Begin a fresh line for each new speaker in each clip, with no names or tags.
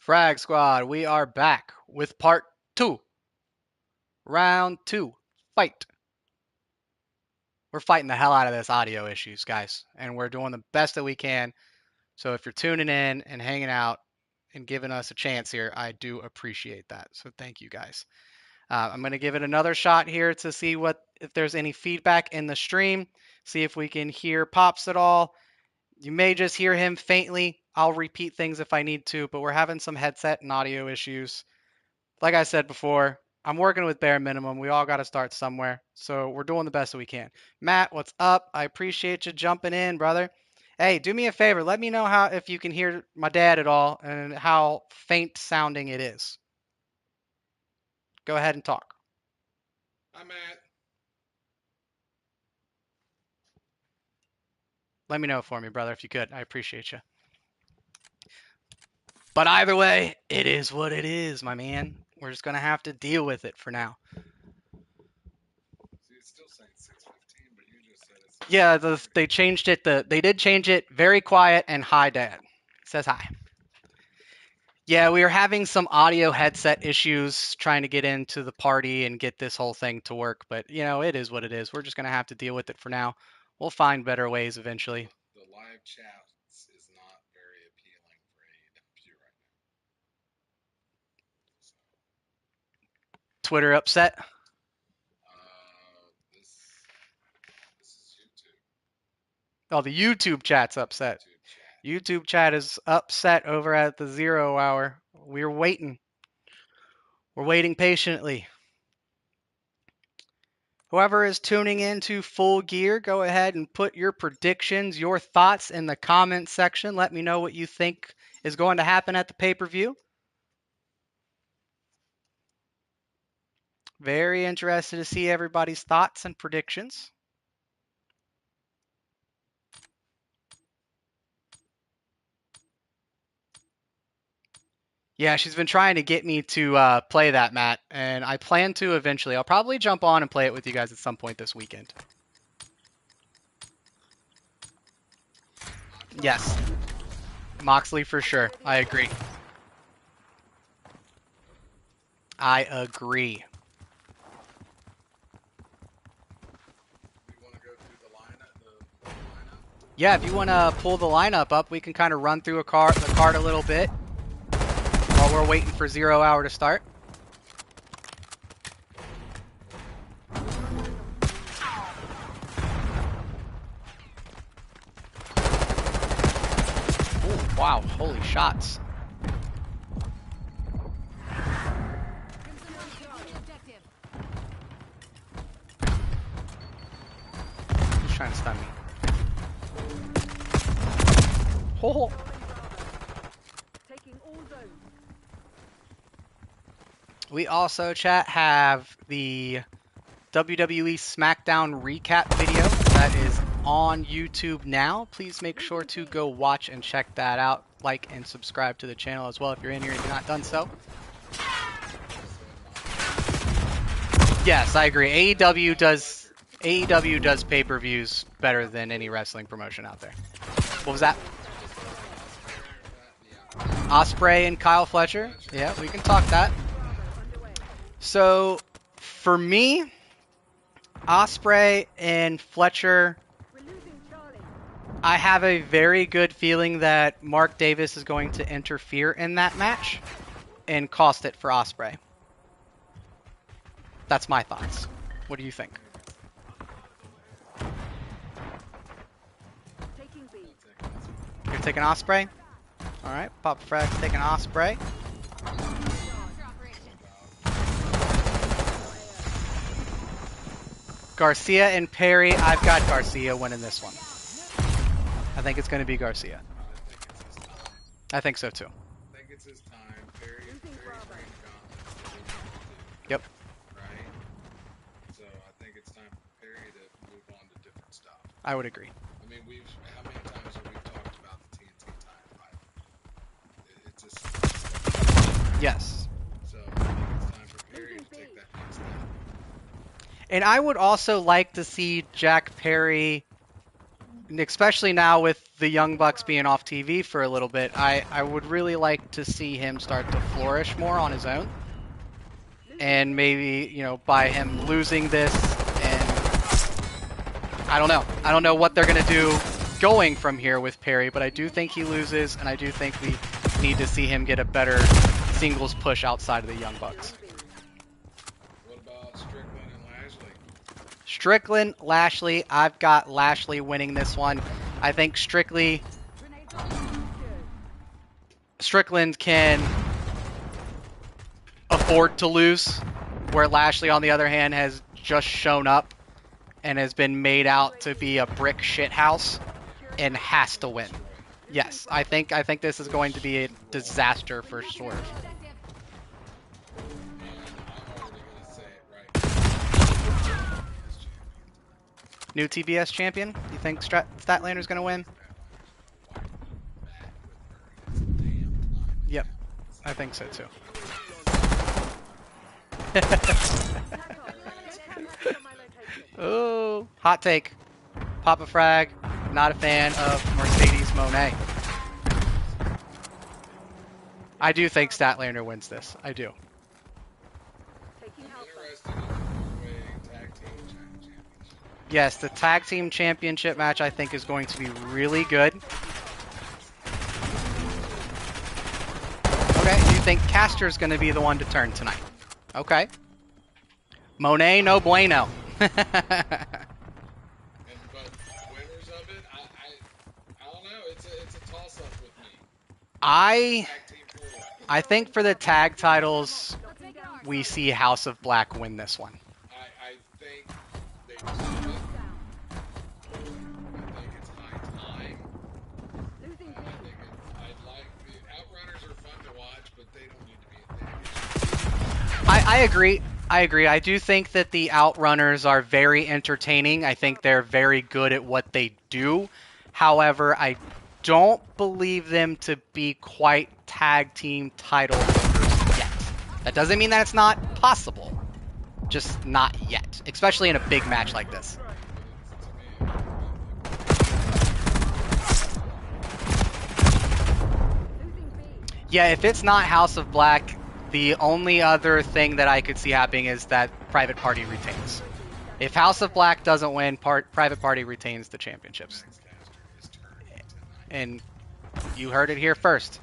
Frag Squad, we are back with part 2. Round 2. Fight. We're fighting the hell out of this audio issues, guys, and we're doing the best that we can. So if you're tuning in and hanging out and giving us a chance here, I do appreciate that. So thank you, guys. I'm going to give it another shot here to see if there's any feedback in the stream, see if we can hear Pops at all. You may just hear him faintly. I'll repeat things if I need to, but we're having some headset and audio issues. Like I said before, I'm working with bare minimum. We all got to start somewhere. So we're doing the best that we can. Matt, what's up? I appreciate you jumping in, brother. Hey, do me a favor. Let me know if you can hear my dad at all and how faint sounding it is. Go ahead and talk.
Hi, Matt.
Let me know for me, brother, if you could. I appreciate you. But either way, it is what it is, my man. We're just going to have to deal with it for now.
See, it's still saying 6:15, but you just said it's.
Yeah, they changed it. They did change it. Very quiet and hi, Dad. Says hi. Yeah, we were having some audio headset issues trying to get into the party and get this whole thing to work. But, it is what it is. We're just going to have to deal with it for now. We'll find better ways eventually.
The live chat is not very appealing for AEW right now. So,
Twitter upset.
This is YouTube.
Oh, the YouTube chat's upset.
YouTube chat.
YouTube chat is upset over at the 0 hour. We're waiting. We're waiting patiently. Whoever is tuning into Full Gear, go ahead and put your predictions, your thoughts in the comment section. Let me know what you think is going to happen at the pay-per-view. Very interested to see everybody's thoughts and predictions. Yeah, she's been trying to get me to play that, Matt, and I plan to eventually. I'll probably jump on and play it with you guys at some point this weekend. Yes. Moxley for sure. I agree. I agree.
We want to go through the lineup.
Yeah, if you want to pull the lineup up, we can kind of run through the card a little bit while we're waiting for 0 hour to start. Oh, wow, holy shots. He's trying to stun me. Oh. We also, chat, have the WWE SmackDown recap video that is on YouTube now. Please make sure to go watch and check that out. Like and subscribe to the channel as well if you're in here and you've not done so. Yes, I agree. AEW does pay-per-views better than any wrestling promotion out there. What was that? Ospreay and Kyle Fletcher. Yeah, we can talk that. So, for me, Ospreay and Fletcher, I have a very good feeling that Mark Davis is going to interfere in that match and cost it for Ospreay. That's my thoughts. What do you think? You're taking Ospreay? Alright, Pop Frag's taking Ospreay. Garcia and Perry. I've got Garcia winning this one. I think it's going to be Garcia. I think so too.
I think it's his time. Perry's
Yep.
Right? So I think it's time for Perry to move on to different stuff.
I would agree.
I mean, how many times have we talked about the TNT title? It's just.
Yes.
So I think it's time for Perry to take that next step.
And I would also like to see Jack Perry, especially now with the Young Bucks being off TV for a little bit, I would really like to see him start to flourish more on his own. And maybe, you know, by him losing this, and I don't know. I don't know what they're going to do going from here with Perry, but I do think he loses, and I do think we need to see him get a better singles push outside of the Young Bucks.
What about Strickland and Lashley?
Strickland, Lashley. I've got Lashley winning this one. I think Strickland can afford to lose, where Lashley, on the other hand, has just shown up and has been made out to be a brick shit house and has to win. Yes, I think this is going to be a disaster for Swerve.
And I'm already going to say it right.
New TBS champion? You think Statlander's going to win? Yep, I think so too. Oh, hot take. Papa Frag, not a fan of Mercedes Monet. I do think Statlander wins this. I do. Yes, the tag team championship match I think is going to be really good. Okay, you think Caster's going to be the one to turn tonight? Okay. Monet, no bueno.
But winners of it, I don't know. It's a toss up with me.
I think for the tag titles, we see House of Black win this one.
I think they deserve it. I think it's high time. I'd like the Outrunners are fun to watch, but they don't need to be a thing.
I agree. I do think that the Outrunners are very entertaining. I think they're very good at what they do. However, I don't believe them to be quite tag team title holders yet. That doesn't mean that it's not possible. Just not yet. Especially in a big match like this. Yeah, if it's not House of Black, the only other thing that I could see happening is that Private Party retains. If House of Black doesn't win, Private Party retains the championships. And you heard it here first.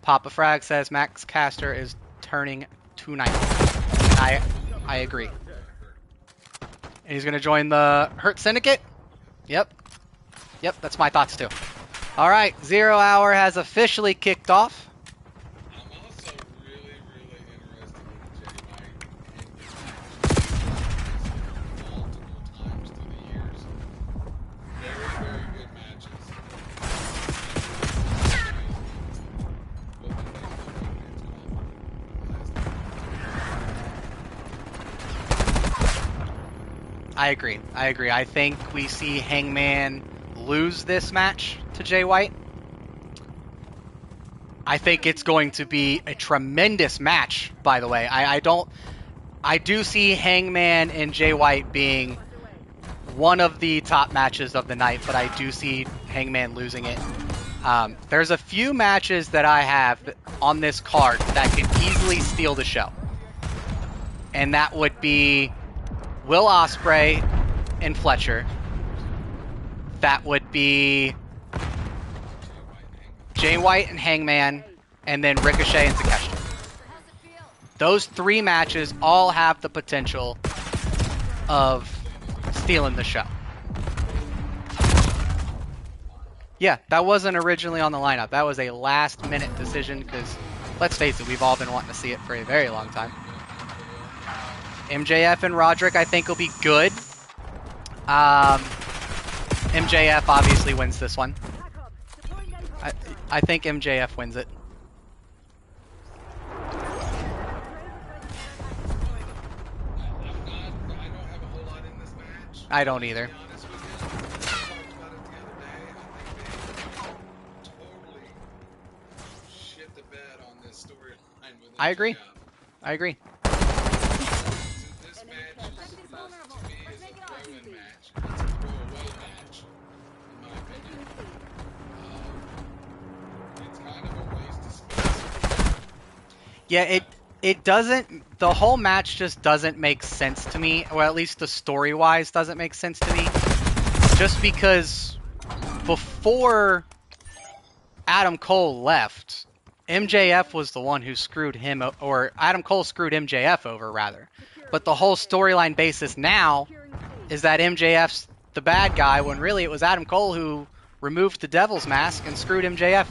Papa Frag says Max Caster is turning tonight. I agree. And he's going to join the Hurt Syndicate? Yep, that's my thoughts too. All right, 0 Hour has officially kicked off.
I'm also really interested in Jay White multiple times through the years. Very good matches.
I agree. I think we see Hangman lose this match to Jay White. I think it's going to be a tremendous match, by the way. I do see Hangman and Jay White being one of the top matches of the night, but I do see Hangman losing it. There's a few matches that I have on this card that can easily steal the show. And that would be Will Ospreay and Fletcher. That would be Jay White and Hangman, and then Ricochet and Takeshita. Those three matches all have the potential of stealing the show. Yeah, that wasn't originally on the lineup. That was a last-minute decision because, let's face it, we've all been wanting to see it for a very long time. MJF and Roderick, I think, will be good. MJF obviously wins this one. I think MJF wins it.
I don't have a whole lot in this match.
I don't either.
To be honest with you, we talked about it the other day. I think they totally shit the bed on this storyline with
I agree.
MJF.
I agree.
This match to me is a throw-in match. It's a throw-away match, in my opinion.
Yeah, it doesn't. The whole match just doesn't make sense to me, or at least the story wise doesn't make sense to me. Just because before Adam Cole left, MJF was the one who screwed him, or Adam Cole screwed MJF over rather. But the whole storyline basis now is that MJF's the bad guy when really it was Adam Cole who removed the devil's mask and screwed MJF.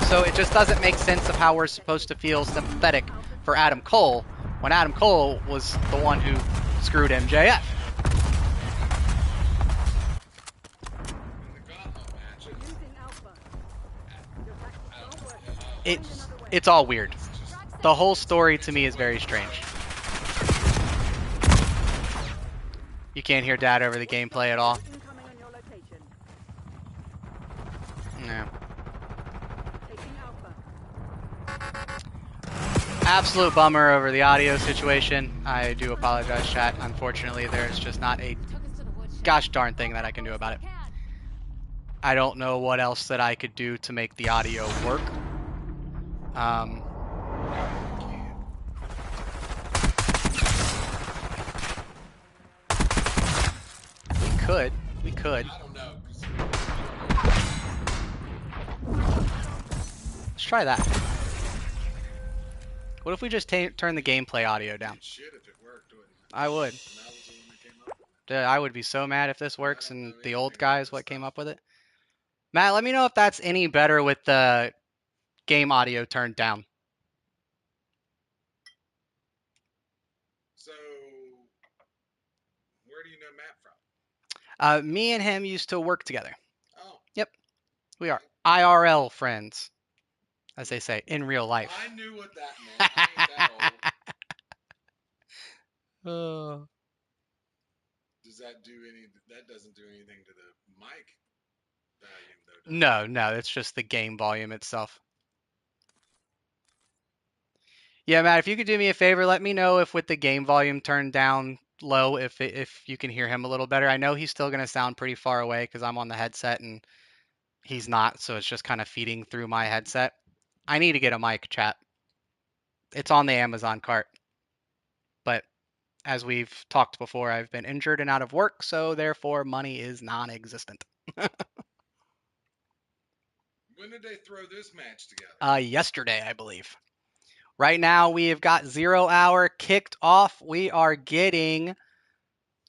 So it just doesn't make sense of how we're supposed to feel sympathetic for Adam Cole when Adam Cole was the one who screwed MJF. It it's all weird. The whole story to me is very strange. You can't hear Dad over the gameplay at all. No. Absolute bummer over the audio situation. I do apologize, chat. Unfortunately, there's just not a gosh darn thing that I can do about it. I don't know what else that I could do to make the audio work. We could.
I don't know.
Let's try that. What if we just turn the gameplay audio down?
Shit, if it worked, wouldn't it?
I would.
And that was the one that came up with it.
Dude, I would be so mad if this works and the old guy is what came up with it. Matt, let me know if that's any better with the game audio turned down.
So, where do you know Matt from?
Me and him used to work together.
Oh.
Yep. We are IRL friends, as they say, in real life.
I knew what that meant. I ain't that old.
Oh.
Does that do any? That doesn't do anything to the mic volume, though. Does it?
No, it's just the game volume itself. Yeah, Matt, if you could do me a favor, let me know if with the game volume turned down low, if you can hear him a little better. I know he's still going to sound pretty far away because I'm on the headset and he's not, so it's just kind of feeding through my headset. I need to get a mic, chat. It's on the Amazon cart. But as we've talked before, I've been injured and out of work, so therefore money is non-existent.
When did they throw this match together?
Yesterday, I believe. Right now, we have got 0 Hour kicked off. We are getting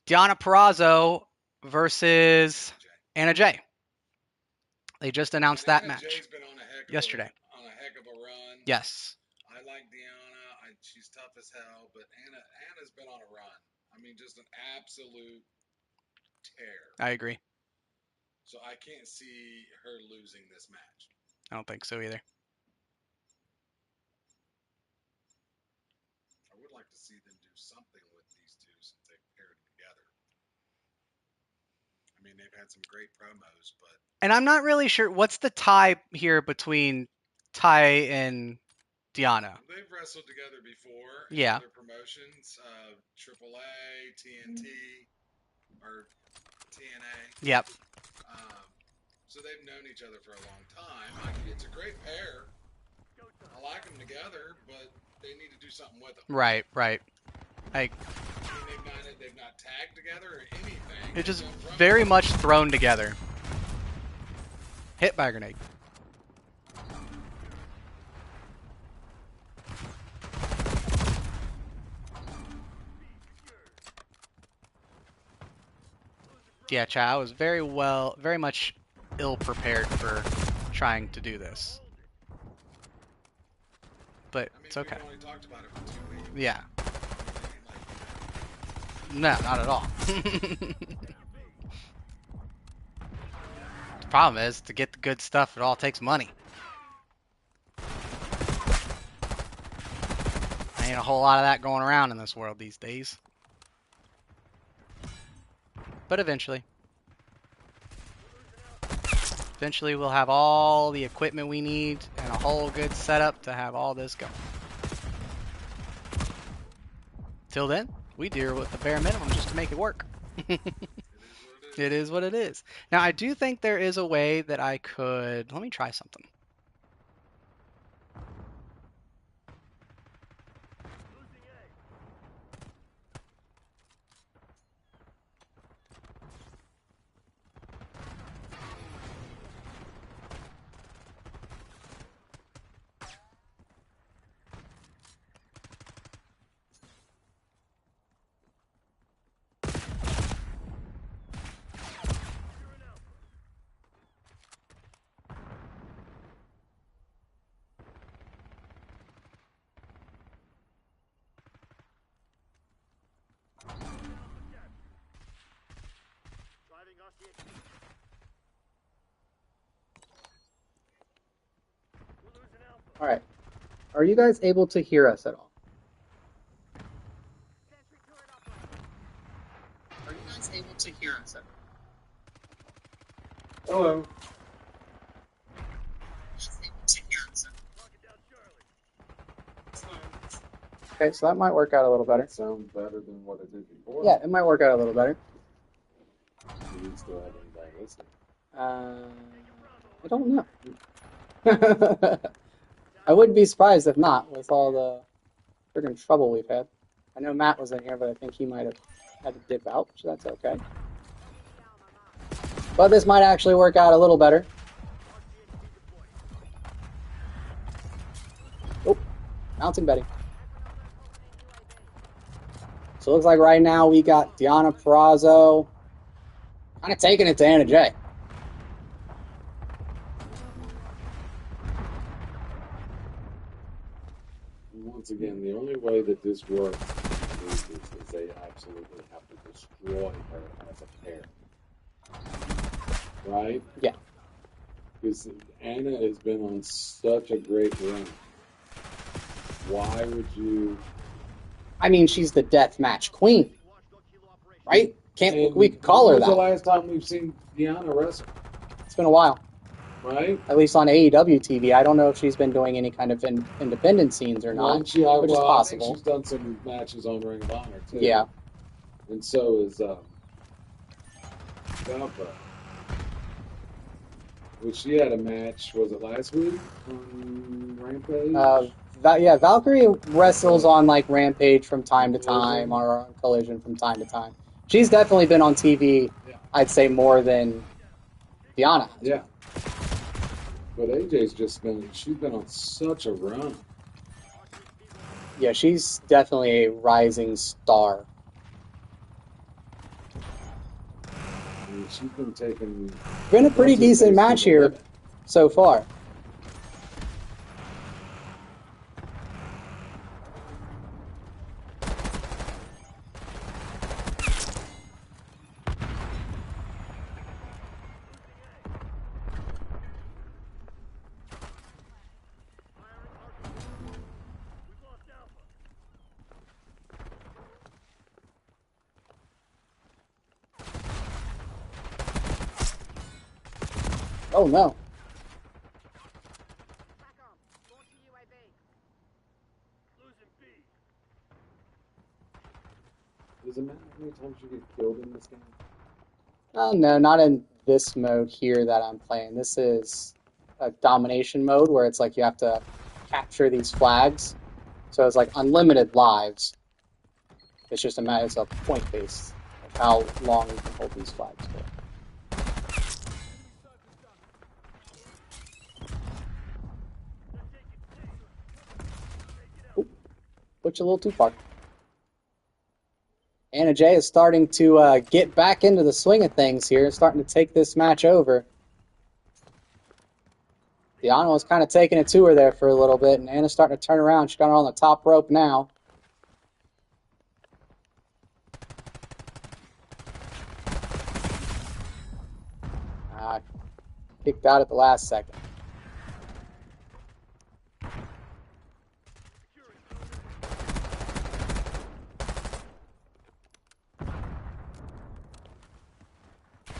Deonna Purrazzo versus Anna Jay. They just announced that
Anna
match
Jay's been on a heck of
yesterday.
On a heck of a run.
Yes.
I like Deonna. She's tough as hell, but Anna's been on a run. I mean, just an absolute tear.
I agree.
So I can't see her losing this match.
I don't think so either.
I would like to see them do something with these two since they've paired them together. I mean, they've had some great promos, but.
And I'm not really sure what's the tie here between Ty and Deonna.
They've wrestled together before.
Yeah.
Other promotions, AAA, TNT, or TNA.
Yep.
So they've known each other for a long time. It's a great pair. I like them together, but they need to do something with them.
Right.
I mean, they've not tagged together or anything.
It's just very much thrown together. Hit by a grenade. Yeah, chat, I was very much ill prepared for trying to do this. But it's okay.
We only talked about it for 2 weeks.
Yeah. No, not at all. The problem is, to get the good stuff, it all takes money. Ain't a whole lot of that going around in this world these days. But eventually we'll have all the equipment we need and a whole good setup to have all this going. Till then, we deal with the bare minimum just to make it work. It is what it is. Now, I do think there is a way that I could... Let me try something.
All right. Are you guys able to hear us at all? Are you guys able to hear us at all?
Hello.
Okay, so that might work out a little better.
That sounds better than what it did before.
Yeah, it might work out a little better.
Do you still have anybody listening?
I don't know. I wouldn't be surprised if not, with all the friggin' trouble we've had. I know Matt was in here, but I think he might have had to dip out, so that's okay. But this might actually work out a little better. Oh, mountain betting. So it looks like right now we got Deanna Purrazzo kind of taking it to Anna Jay.
Once again, the only way that this works is they absolutely have to destroy her as a pair. Right?
Yeah.
Because Anna has been on such a great run. Why would you...
I mean, she's the death match queen, right? We could call her
When was the
that.
last time we've seen Deanna wrestle?
It's been a while.
Right?
At least on AEW TV. I don't know if she's been doing any kind of independent scenes or not, which is
I think
possible.
she's done some matches on Ring of Honor, too.
Yeah.
And so is Valpa. Which she had a match, was it last week on Rampage?
Valkyrie wrestles on like Rampage from time to time, or on Collision from time to time. She's definitely been on TV,
Yeah.
I'd say, more than Deanna has.
Yeah. But AJ's she's been on such a run.
Yeah, she's definitely a rising star.
I mean, she's been taking...
Been a pretty decent match here so far. Oh no.
Does it matter how many times you get killed in this game?
Oh no, not in this mode here that I'm playing. This is a domination mode where it's like you have to capture these flags. So it's like unlimited lives. It's just it's a point based of how long you can hold these flags for. Oop, put you a little too far. Anna Jay is starting to get back into the swing of things here, starting to take this match over. Deanna was kind of taking it to her there for a little bit, and Anna's starting to turn around. She's got her on the top rope now. Kicked out at the last second.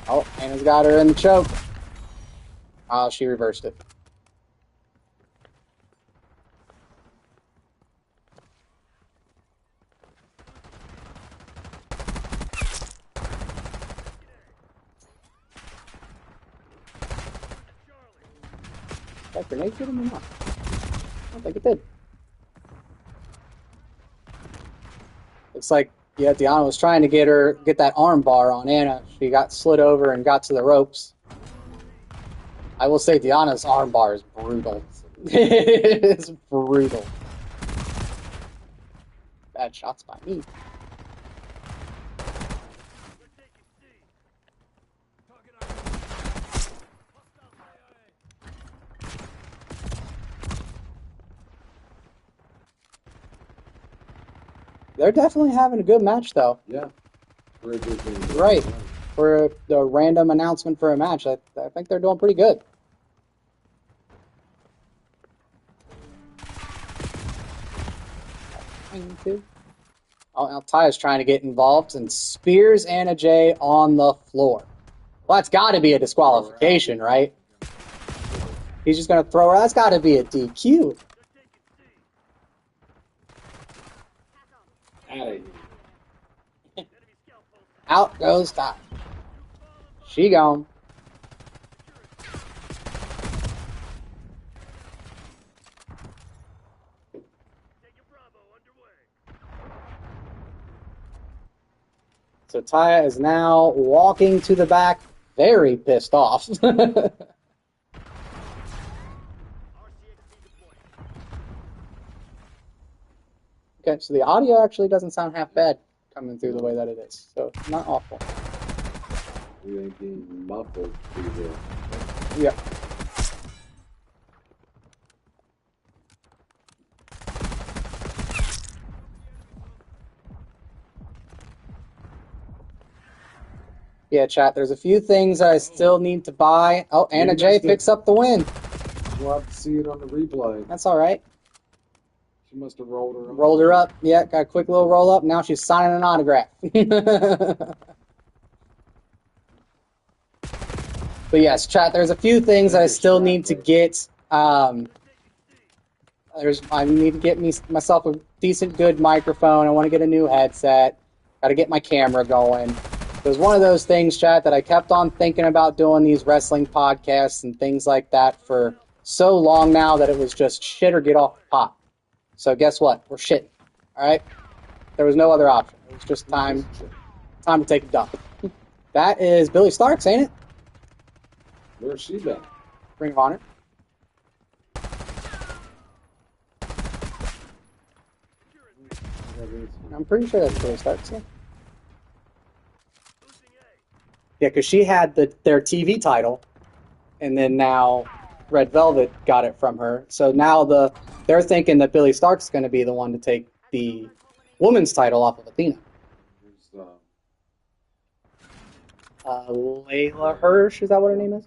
Oh, Anna's got her in the choke. Oh, she reversed it. That grenade hit him or not? I don't think it did. Looks like, yeah, Deanna was trying to get that arm bar on Anna. She got slid over and got to the ropes. I will say Deanna's arm bar is brutal. It is brutal. Bad shots by me. They're definitely having a good match, though.
Yeah.
Right. For the random announcement for a match, I think they're doing pretty good. Trying to. Oh, now Taya's trying to get involved and spears Anna Jay on the floor. Well, that's got to be a disqualification, right? He's just going to throw her. That's got to be a DQ. Out goes Taya. She gone. So Taya is now walking to the back, very pissed off. Okay, so the audio actually doesn't sound half bad coming through the way that it is. So not awful.
We ain't being muffled through there.
Yep. Yeah, chat, there's a few things I still need to buy. Oh, Anna Jay picks up the win.
We'll have to see it on the replay.
That's all right.
She must have rolled her up.
Rolled her up. Yeah, got a quick little roll up. Now she's signing an autograph. But yes, chat, there's a few things I still need to get. I need to get myself a decent, good microphone. I want to get a new headset. Got to get my camera going. It was one of those things, chat, that I kept on thinking about doing these wrestling podcasts and things like that for so long now that it was just shit or get off the pot. So guess what? We're shitting. All right? There was no other option. It was just time to take a dump. That is Billy Starks, ain't it?
Where's she been?
Ring of Honor. I'm pretty sure that's Billy Starks, yeah. Yeah, because she had their TV title, and then now Red Velvet got it from her. So now they're thinking that Billy Stark's going to be the one to take the women's title off of Athena. Layla Hirsch, is that what her name is?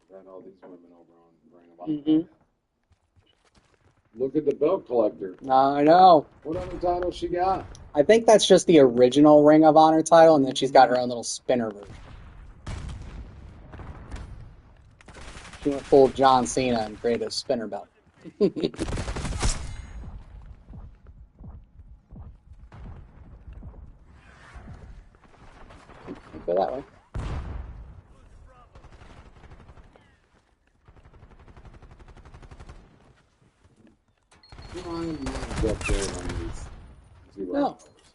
Got all these women over on Ring of Honor. Look at the belt collector.
I know.
What other title she got?
I think that's just the original Ring of Honor title, and then she's got her own little spinner version. She went full John Cena and created a spinner belt. Go that way.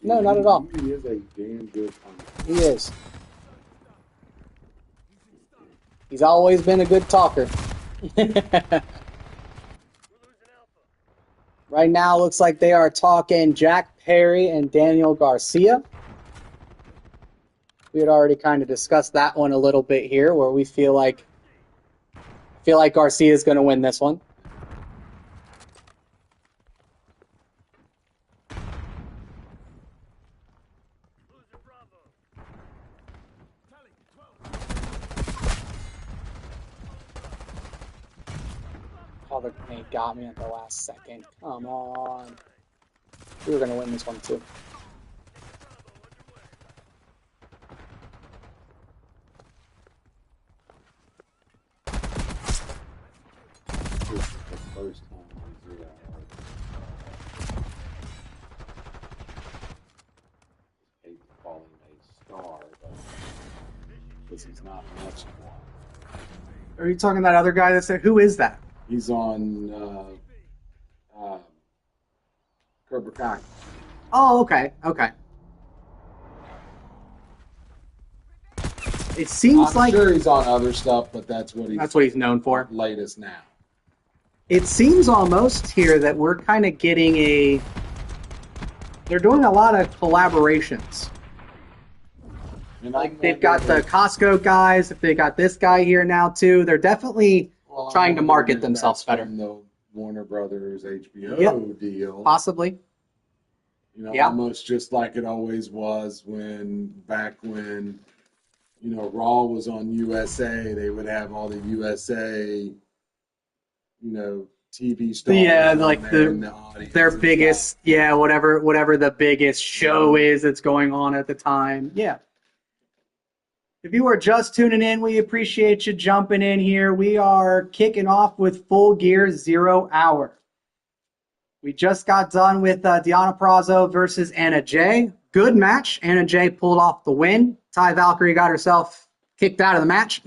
No, not at all.
He is a damn good puncher.
He is. He's always been a good talker. Right now, looks like they are talking Jack Perry and Daniel Garcia. We had already kind of discussed that one a little bit here, where we feel like Garcia is going to win this one. Oh, the grenade got me at the last second. Come on. We were going to win this one, too.
This is the first time we do that. Hate calling a star, but this is not much more.
Are you talking that other guy that said, who is that?
He's on Cobra Kai.
Oh, okay. It seems
I'm sure he's on other stuff, but that's what
he's known for.
Latest now.
It seems almost here that we're kind of getting they're doing a lot of collaborations. Like they've got the Costco guys, if they got this guy here now too, they're definitely trying to market themselves better.
The Warner Brothers HBO deal.
Possibly.
Almost just like it always was back when Raw was on USA, they would have all the USA, TV stars.
Yeah,
on
like
there in the audience
their
and
biggest,
stuff.
yeah, whatever the biggest show is that's going on at the time. Yeah. If you are just tuning in, we appreciate you jumping in here. We are kicking off with Full Gear 0 Hour. We just got done with Deanna Prazo versus Anna Jay. Good match. Anna Jay pulled off the win. Ty Valkyrie got herself kicked out of the match.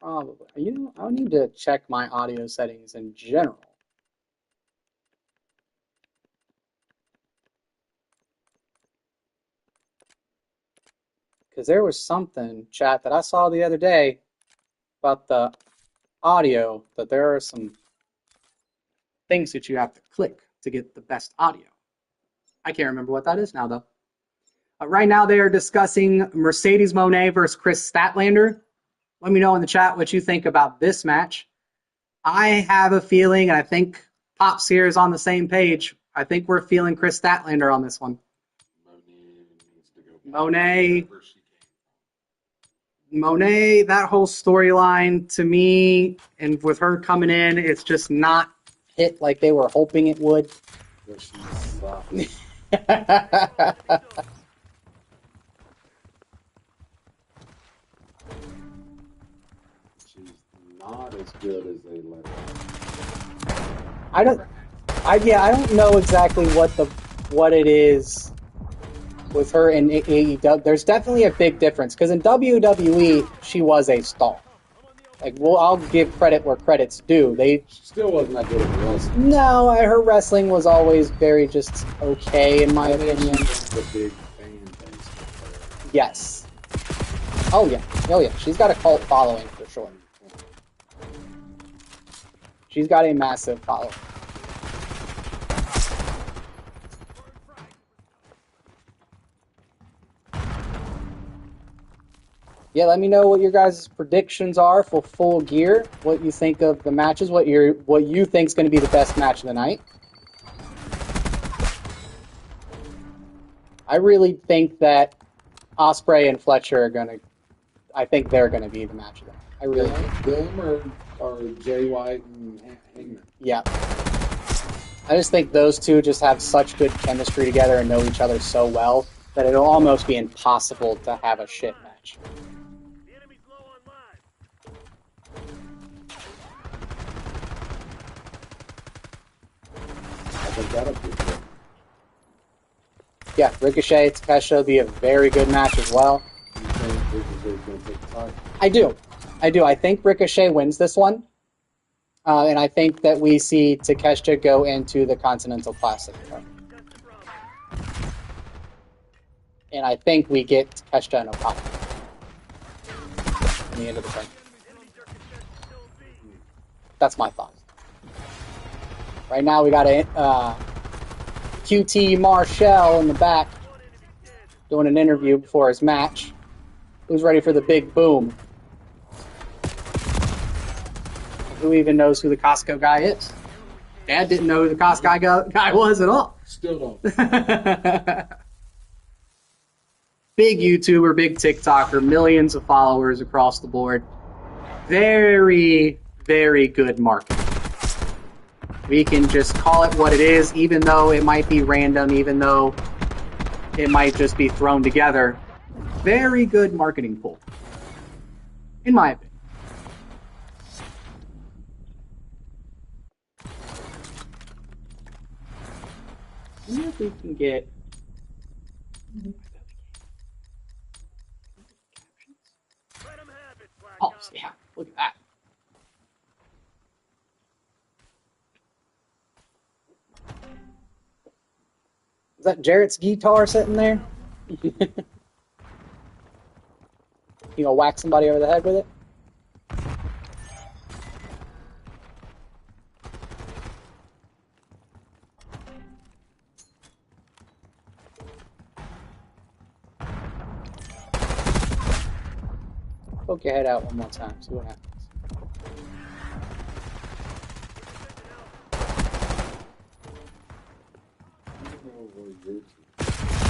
Probably. You know, I need to check my audio settings in general. Because there was something, chat, that I saw the other day about the audio, that there are some things that you have to click to get the best audio. I can't remember what that is now, though. Right now, they are discussing Mercedes Moné versus Chris Statlander. Let me know in the chat what you think about this match. I have a feeling, and I think Pops here is on the same page. I think we're feeling Chris Statlander on this one. Moné, that whole storyline to me, and with her coming in, it's just not hit like they were hoping it would.
She's not as good as they let her.
I don't know exactly what it is with her in AEW. There's definitely a big difference because in WWE she was a star. Like, well, I'll give credit where credit's due.
She still wasn't that good at wrestling.
No, her wrestling was always very just okay in my opinion.
The big fan base for her.
Yes. Oh yeah. She's got a cult following for sure. She's got a massive following. Yeah, let me know what your guys' predictions are for Full Gear. What you think of the matches. What you think is going to be the best match of the night. I really think that Ospreay and Fletcher are going to. I think they're going to be the match of the night. I really do.
Them or Jay White and Hangman.
Yeah. I just think those two just have such good chemistry together and know each other so well that it'll almost be impossible to have a shit match.
I think that'll be good.
Yeah, Ricochet, Takeshita will be a very good match as well.
You think Ricochet's going to take the title?
I do. I think Ricochet wins this one. And I think that we see Takeshita go into the Continental Classic. And I think we get Takeshita and Okada in the end of the tournament. That's my thought. Right now we got a QT Marshall in the back doing an interview before his match. Who's ready for the big boom? Who even knows who the Costco guy is? Dad didn't know who the Costco guy was at all.
Still don't.
Big YouTuber, big TikToker, millions of followers across the board. Very, very good marketing. We can just call it what it is, even though it might be random, even though it might just be thrown together. Very good marketing pull, in my opinion. I wonder if we can get... Oh, yeah, look at that. Is that Jarrett's guitar sitting there? You gonna whack somebody over the head with it? Poke your head out one more time, see what happens.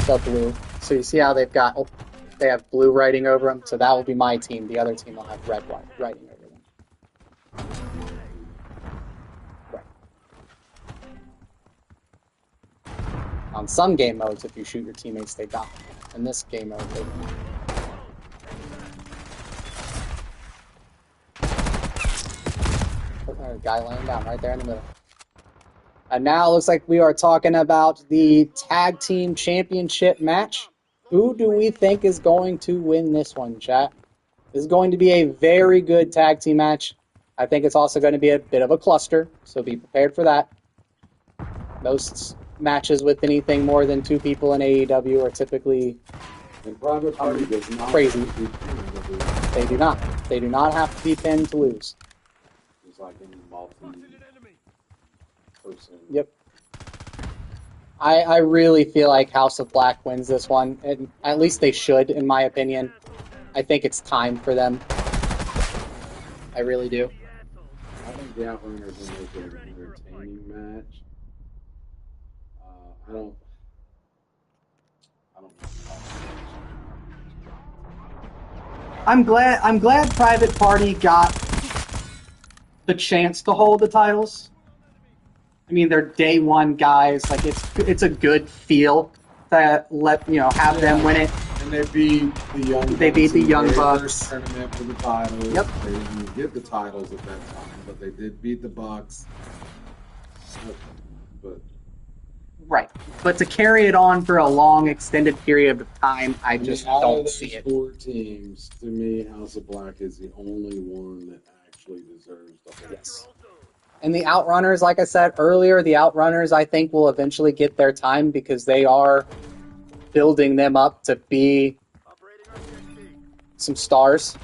The blue. So you see how they've got... Oh, They have blue writing over them, so that will be my team. The other team will have red writing over them. Right. On some game modes, if you shoot your teammates, they die. In this game mode, they don't. Guy laying down right there in the middle. And now it looks like we are talking about the tag team championship match. Who do we think is going to win this one, chat? This is going to be a very good tag team match. I think it's also going to be a bit of a cluster, so be prepared for that. Most matches with anything more than 2 people in AEW are typically
And Private Party does not
crazy.
have to be pinned to lose.
They do not. They do not have to be pinned to lose.
It's like any multi-person.
Yep. I really feel like House of Black wins this one, and at least they should, in my opinion. I think it's time for them. I really do.
I think the Outrunners will make it an entertaining match. I don't know.
I'm glad Private Party got the chance to hold the titles. I mean, they're day one guys. Like it's a good feel to have them win it.
And they beat the Young Bucks.
They beat the
in
Young
their
Bucks.
first tournament for the titles.
Yep.
They didn't get the titles at that time, but they did beat the Bucks. But
Right. But to carry it on for a long, extended period of time, I just
out of
don't
those
see it.
4 teams, to me, House of Black is the only one that actually deserves the whole.
Yes. And the Outrunners, like I said earlier, the Outrunners, I think, will eventually get their time because they are building them up to be some stars.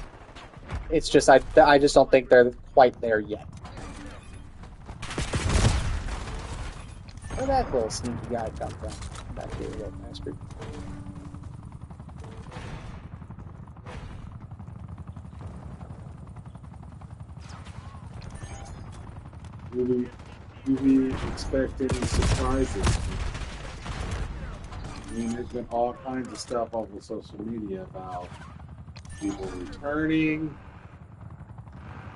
It's just, I just don't think they're quite there yet. Where that little sneaky guy come from? Back here, little bastard.
Do we expect any surprises? I mean, there's been all kinds of stuff over social media about people returning,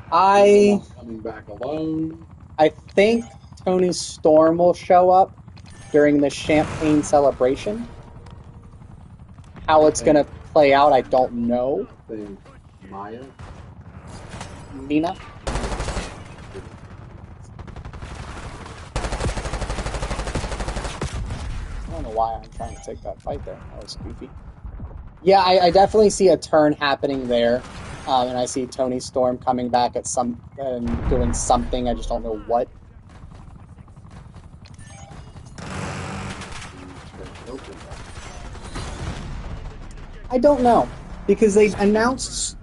people coming back alone.
I think Tony Storm will show up during the champagne celebration. How it's going to play out, I don't know.
I think Maya.
Nina? I don't know why I'm trying to take that fight there. That was goofy. Yeah, I definitely see a turn happening there. And I see Tony Storm coming back at and doing something. I just don't know what. I don't know. Because they announced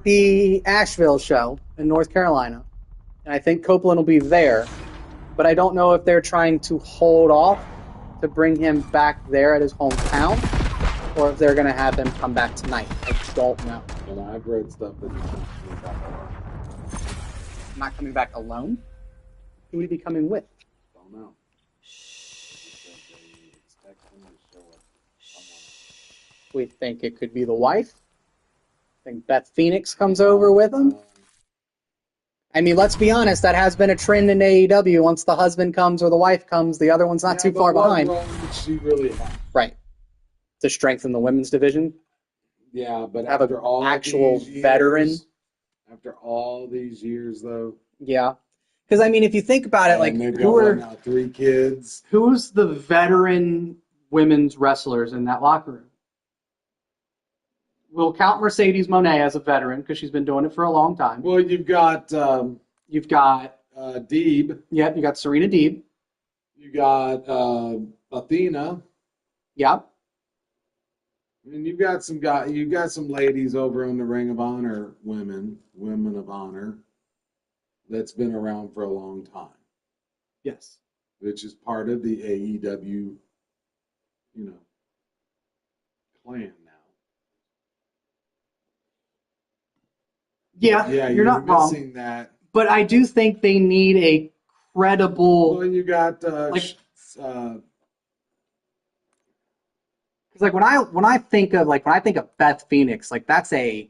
the Asheville show in North Carolina. And I think Copeland will be there. But I don't know if they're trying to hold off to bring him back there at his hometown, or if they're going to have him come back tonight. I don't know.
And I've read stuff that he's
Not coming back alone? Who would he be coming with?
don't know.
We think it could be the wife. I think Beth Phoenix comes over with him. I mean, let's be honest, that has been a trend in AEW. Once the husband comes or the wife comes, the other one's not too far behind.
What role would she really have?
Right. To strengthen the women's division.
Yeah, but
Have
after
an
all
actual
these years,
veteran.
After all these years, though.
Yeah. Because, I mean, if you think about it, like,
they've got now 3 kids.
Who's the veteran women's wrestlers in that locker room? We'll count Mercedes Moné as a veteran because she's been doing it for a long time.
Well, you've got
You've got
Deeb.
Yep, you got Serena Deeb.
You got Athena.
Yep.
And you've got some ladies over in the Ring of Honor, women of honor, that's been around for a long time.
Yes.
Which is part of the AEW, clan now.
Yeah, you're not
missing
wrong.
that.
But I do think they need a credible.
Well, you got
because like when I think of Beth Phoenix, like that's a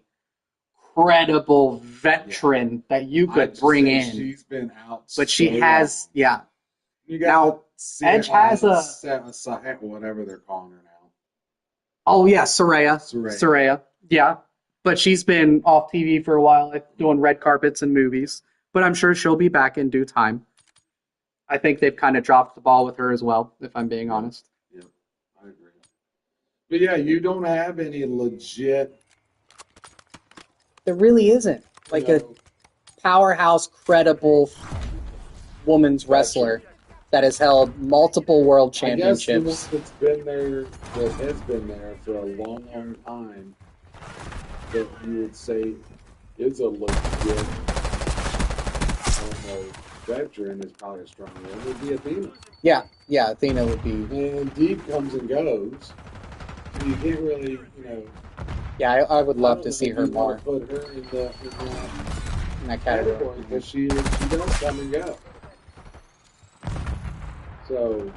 credible veteran that you
I'd
could
just
bring
say
in.
she's been out
But
so
she has,
long.
yeah.
You
Now,
got
Edge has a,
whatever they're calling her now.
oh yeah, Soraya.
Saraya.
Yeah. But she's been off TV for a while, like doing red carpets and movies. But I'm sure she'll be back in due time. I think they've kind of dropped the ball with her as well, if I'm being honest.
Yeah, I agree. But yeah, you don't have any legit,
There really isn't like a
know,
powerhouse, credible women's wrestler that has held multiple world
I guess the one
championships.
that's been there, that has been there for a long, long time, that you would say is a legit, I don't know, veteran is probably a strong word, would be Athena.
Yeah, Athena would be.
And Deep comes and goes, so you can't really,
Yeah, I would love
don't
to
know
see
if
her
you want
more
to put her in
that
category
category.
because she does come and go. So,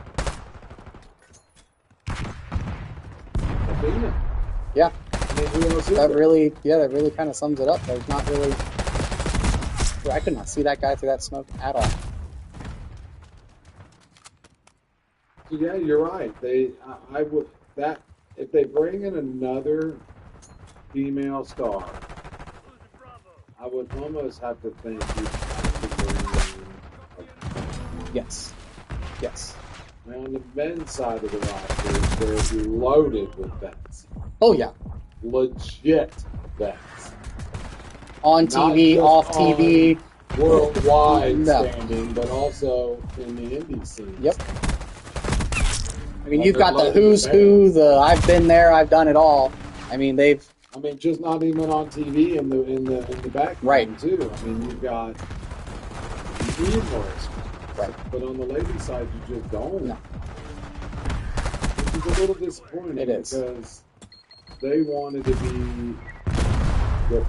Athena.
Yeah,
I mean, who else is
that
there?
really kind of sums it up. There's not really. I could not see that guy through that smoke at all.
So yeah, you're right. I would that if they bring in another female star, I would almost have to think you have to bring in.
Yes.
Now on the men's side of the roster, they're loaded with vets,
Oh yeah.
legit vets,
On
not
TV,
just
off TV.
on worldwide
No.
standing, but also in the indie scene.
Yep. I mean,
Like,
you've
they're
got the
loaded
who's
with
who, the I've been there, I've done it all. I mean, they've
I mean, just not even on TV in the background
Right.
too. I mean, you've got you need more experience,
right.
but on the ladies' side, you just don't.
No.
Which is a little disappointing.
It is.
Because they wanted to be the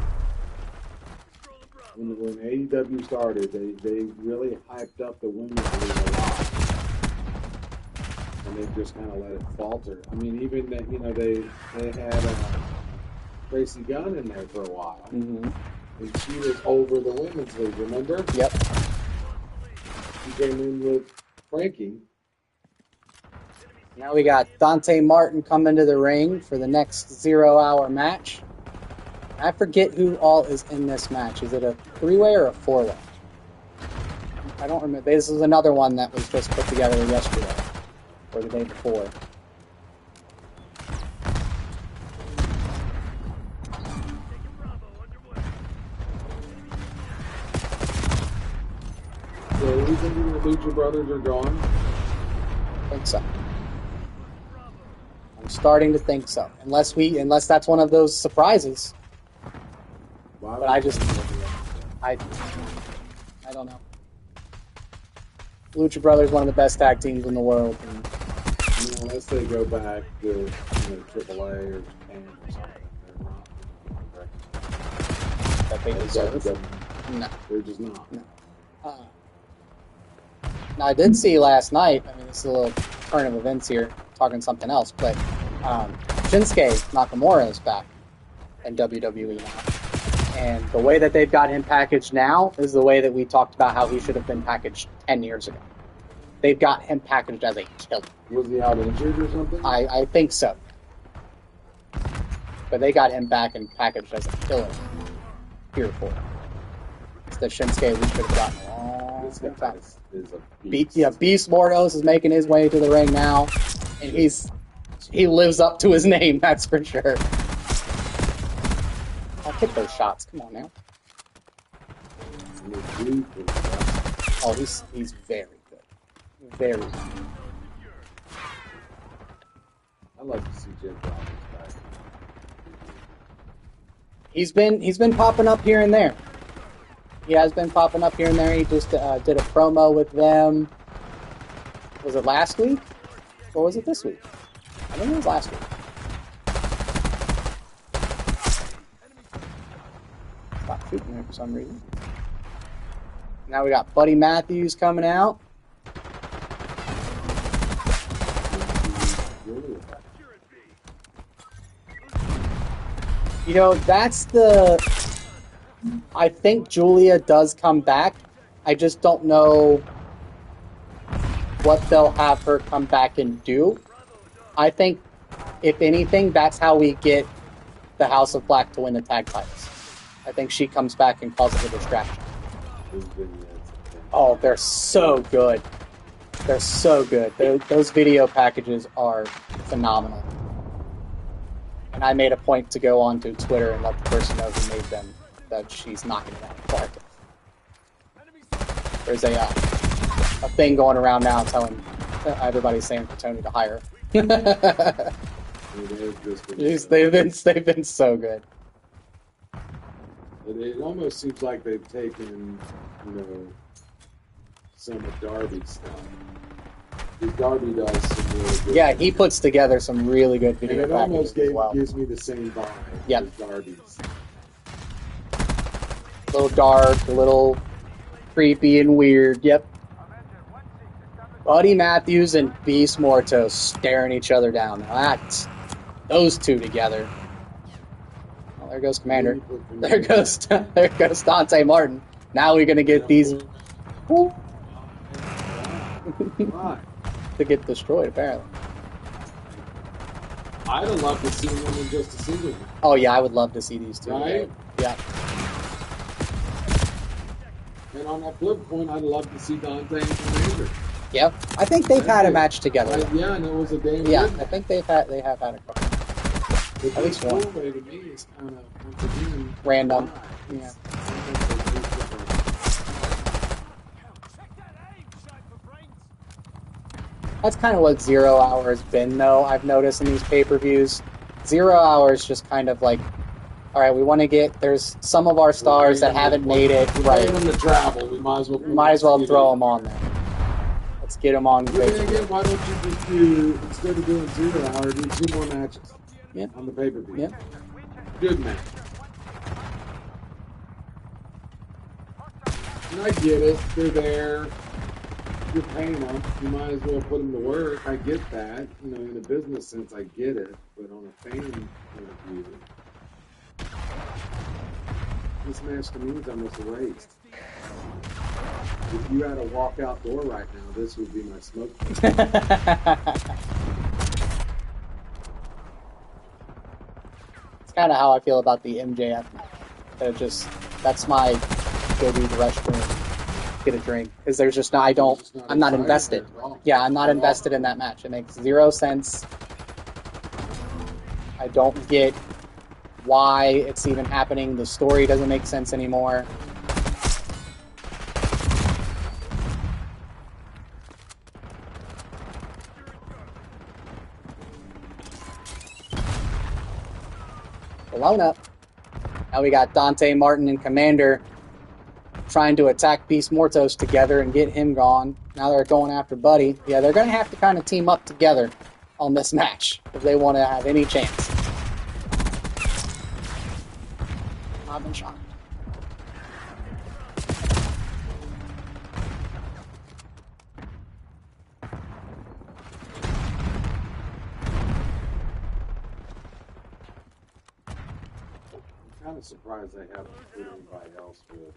when AEW started, they really hyped up the women's league a lot, and they just kind of let it falter. I mean, even that they had Tracy Gunn in there for a while.
Mm-hmm.
And she was over the women's league, remember?
Yep.
She came in with Frankie.
Now we got Dante Martin coming to the ring for the next 0-hour match. I forget who all is in this match. Is it a 3-way or a 4-way? I don't remember. This is another one that was just put together yesterday or the day before.
So are you thinking the Lucha Brothers are gone?
I think so. I'm starting to think so. Unless that's one of those surprises.
Why
But I don't know. Lucha Brothers, one of the best tag teams in the world. And
I mean, unless they go back to AAA or Japan or something, they're not recognized.
that they deserve. No.
They're just not.
No. Now, I did see last night, I mean, this is a little turn of events here, talking something else, but Shinsuke Nakamura is back in WWE now. And the way that they've got him packaged now is the way that we talked about how he should have been packaged 10 years ago. They've got him packaged as a killer.
Was he out injured or something?
I think so. But they got him back and packaged as a killer here for him. It's the Shinsuke we should have gotten a long
This guy
time.
is a beast.
Beast Mordos is making his way to the ring now, and he lives up to his name, that's for sure. I'll take those shots. Come on now. Oh, he's very good. Very good.
I'd like to see Jake Roberts back.
He's been popping up here and there. He has been popping up here and there. He just did a promo with them. Was it last week? Or was it this week? I think it was last week. Stop shooting there for some reason. Now we got Buddy Matthews coming out. You know, that's the... I think Julia does come back. I just don't know what they'll have her come back and do. I think, if anything, that's how we get the House of Black to win the tag titles. I think she comes back and causes a distraction.
Those vignettes.
Oh, they're so good. They're so good. Those video packages are phenomenal. And I made a point to go onto Twitter and let the person know who made them that she's knocking it out of the park. There's a thing going around now telling everybody's saying for Tony to hire. They've been so good.
It almost seems like they've taken, some of Darby's stuff. Because Darby does some really good.
Yeah, he puts together some really good video
and it
packages
almost
as well.
gives me the same vibe
Yep.
as Darby's.
A little dark, a little creepy and weird. Yep. Buddy Matthews and Beast Mortos staring each other down. Now those two together. Well, there goes Commander. There goes Dante Martin. Now we're gonna get these
Right.
to get destroyed apparently.
I'd have loved to see them in just a single match.
Oh yeah, I would love to see these two.
Right?
Yeah.
And on that flip point, I'd love to see Dante and Commander.
Yep. I think they've had a match together.
Yeah, and it was a damn
Yeah,
good
I think they have had a couple.
The
At least one.
way to me is kind of, once again,
Random.
why?
Yeah. That's kind of what 0 Hour has been, though, I've noticed in these pay-per-views. 0 Hour is just kind of like, all right, we want to get, there's some of our stars that haven't made it.
Right.
Right.
Them to travel, we might as well.
Throw them on there. Let's get them on.
But then again, why don't you just do, instead of doing 0 Hour, do 2 more matches on the pay-per-view?
Yeah.
Good match. And I get it. They're there. You're paying them. You might as well put them to work. I get that. In a business sense, I get it. But on a fan point of view, this match to me is almost a race. If you had a walkout door right now, this would be my smoke.
It's kind of how I feel about the MJF. That's my go to the restroom, get a drink. Because there's just not, I'm not invested. Yeah, I'm not invested in that match. It makes 0 sense. I don't get why it's even happening. The story doesn't make sense anymore. Bologna. Now we got Dante Martin and Commander trying to attack Beast Mortos together and get him gone. Now they're going after Buddy. Yeah, they're going to have to kind of team up together on this match if they want to have any chance. I've been shocked.
I'm kind of surprised they haven't put anybody else with.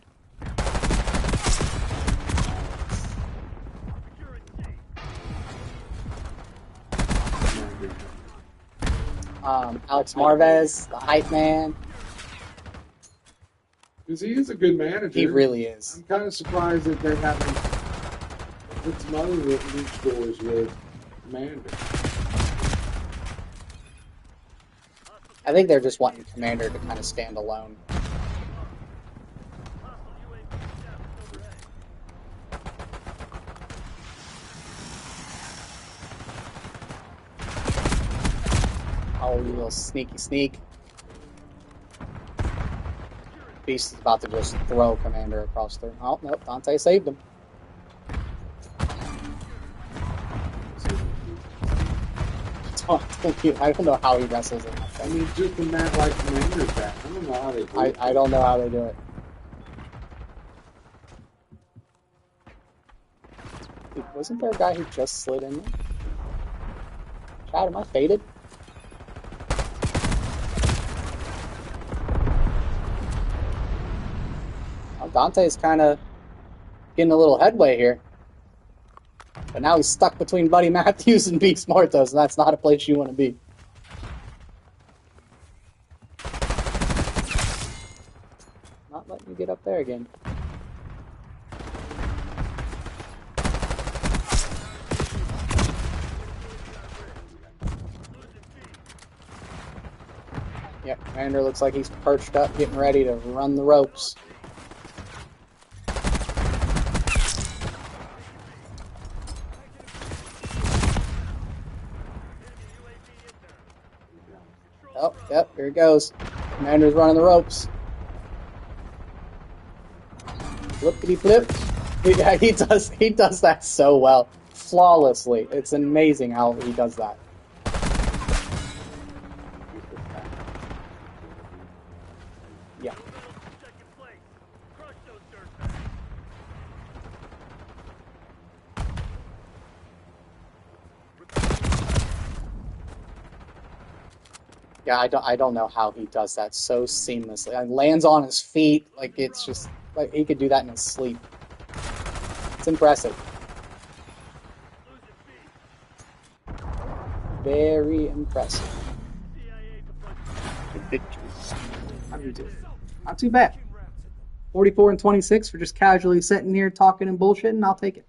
Alex Marvez, the hype man.
Because he is a good manager.
He really is.
I'm kind of surprised that they haven't put some other reach doors with Commander.
I think they're just wanting Commander to kind of stand alone. Oh, you little sneaky sneak. Beast is about to just throw Commander across there. Oh, nope, Dante saved him. I don't know how he wrestles in that
I
thing.
mean, just a match like Commander's back. I don't know how they do it.
I don't know how they do it. Dude, wasn't there a guy who just slid in there? Chad, am I faded? Well, Dante's kind of getting a little headway here. But now he's stuck between Buddy Matthews and Beast Mortos, and that's not a place you want to be. Not letting you get up there again. Yep, Commander looks like he's perched up, getting ready to run the ropes. Oh, yep, here it goes. Commander's running the ropes. Flippity flip. Yeah, he does that so well. Flawlessly. It's amazing how he does that. Yeah. Yeah, I don't know how he does that so seamlessly. And lands on his feet, like it's just like he could do that in his sleep. It's impressive. Very impressive. Victory. How do you do? Not too bad. 44 and 26 for just casually sitting here talking and bullshitting. I'll take it.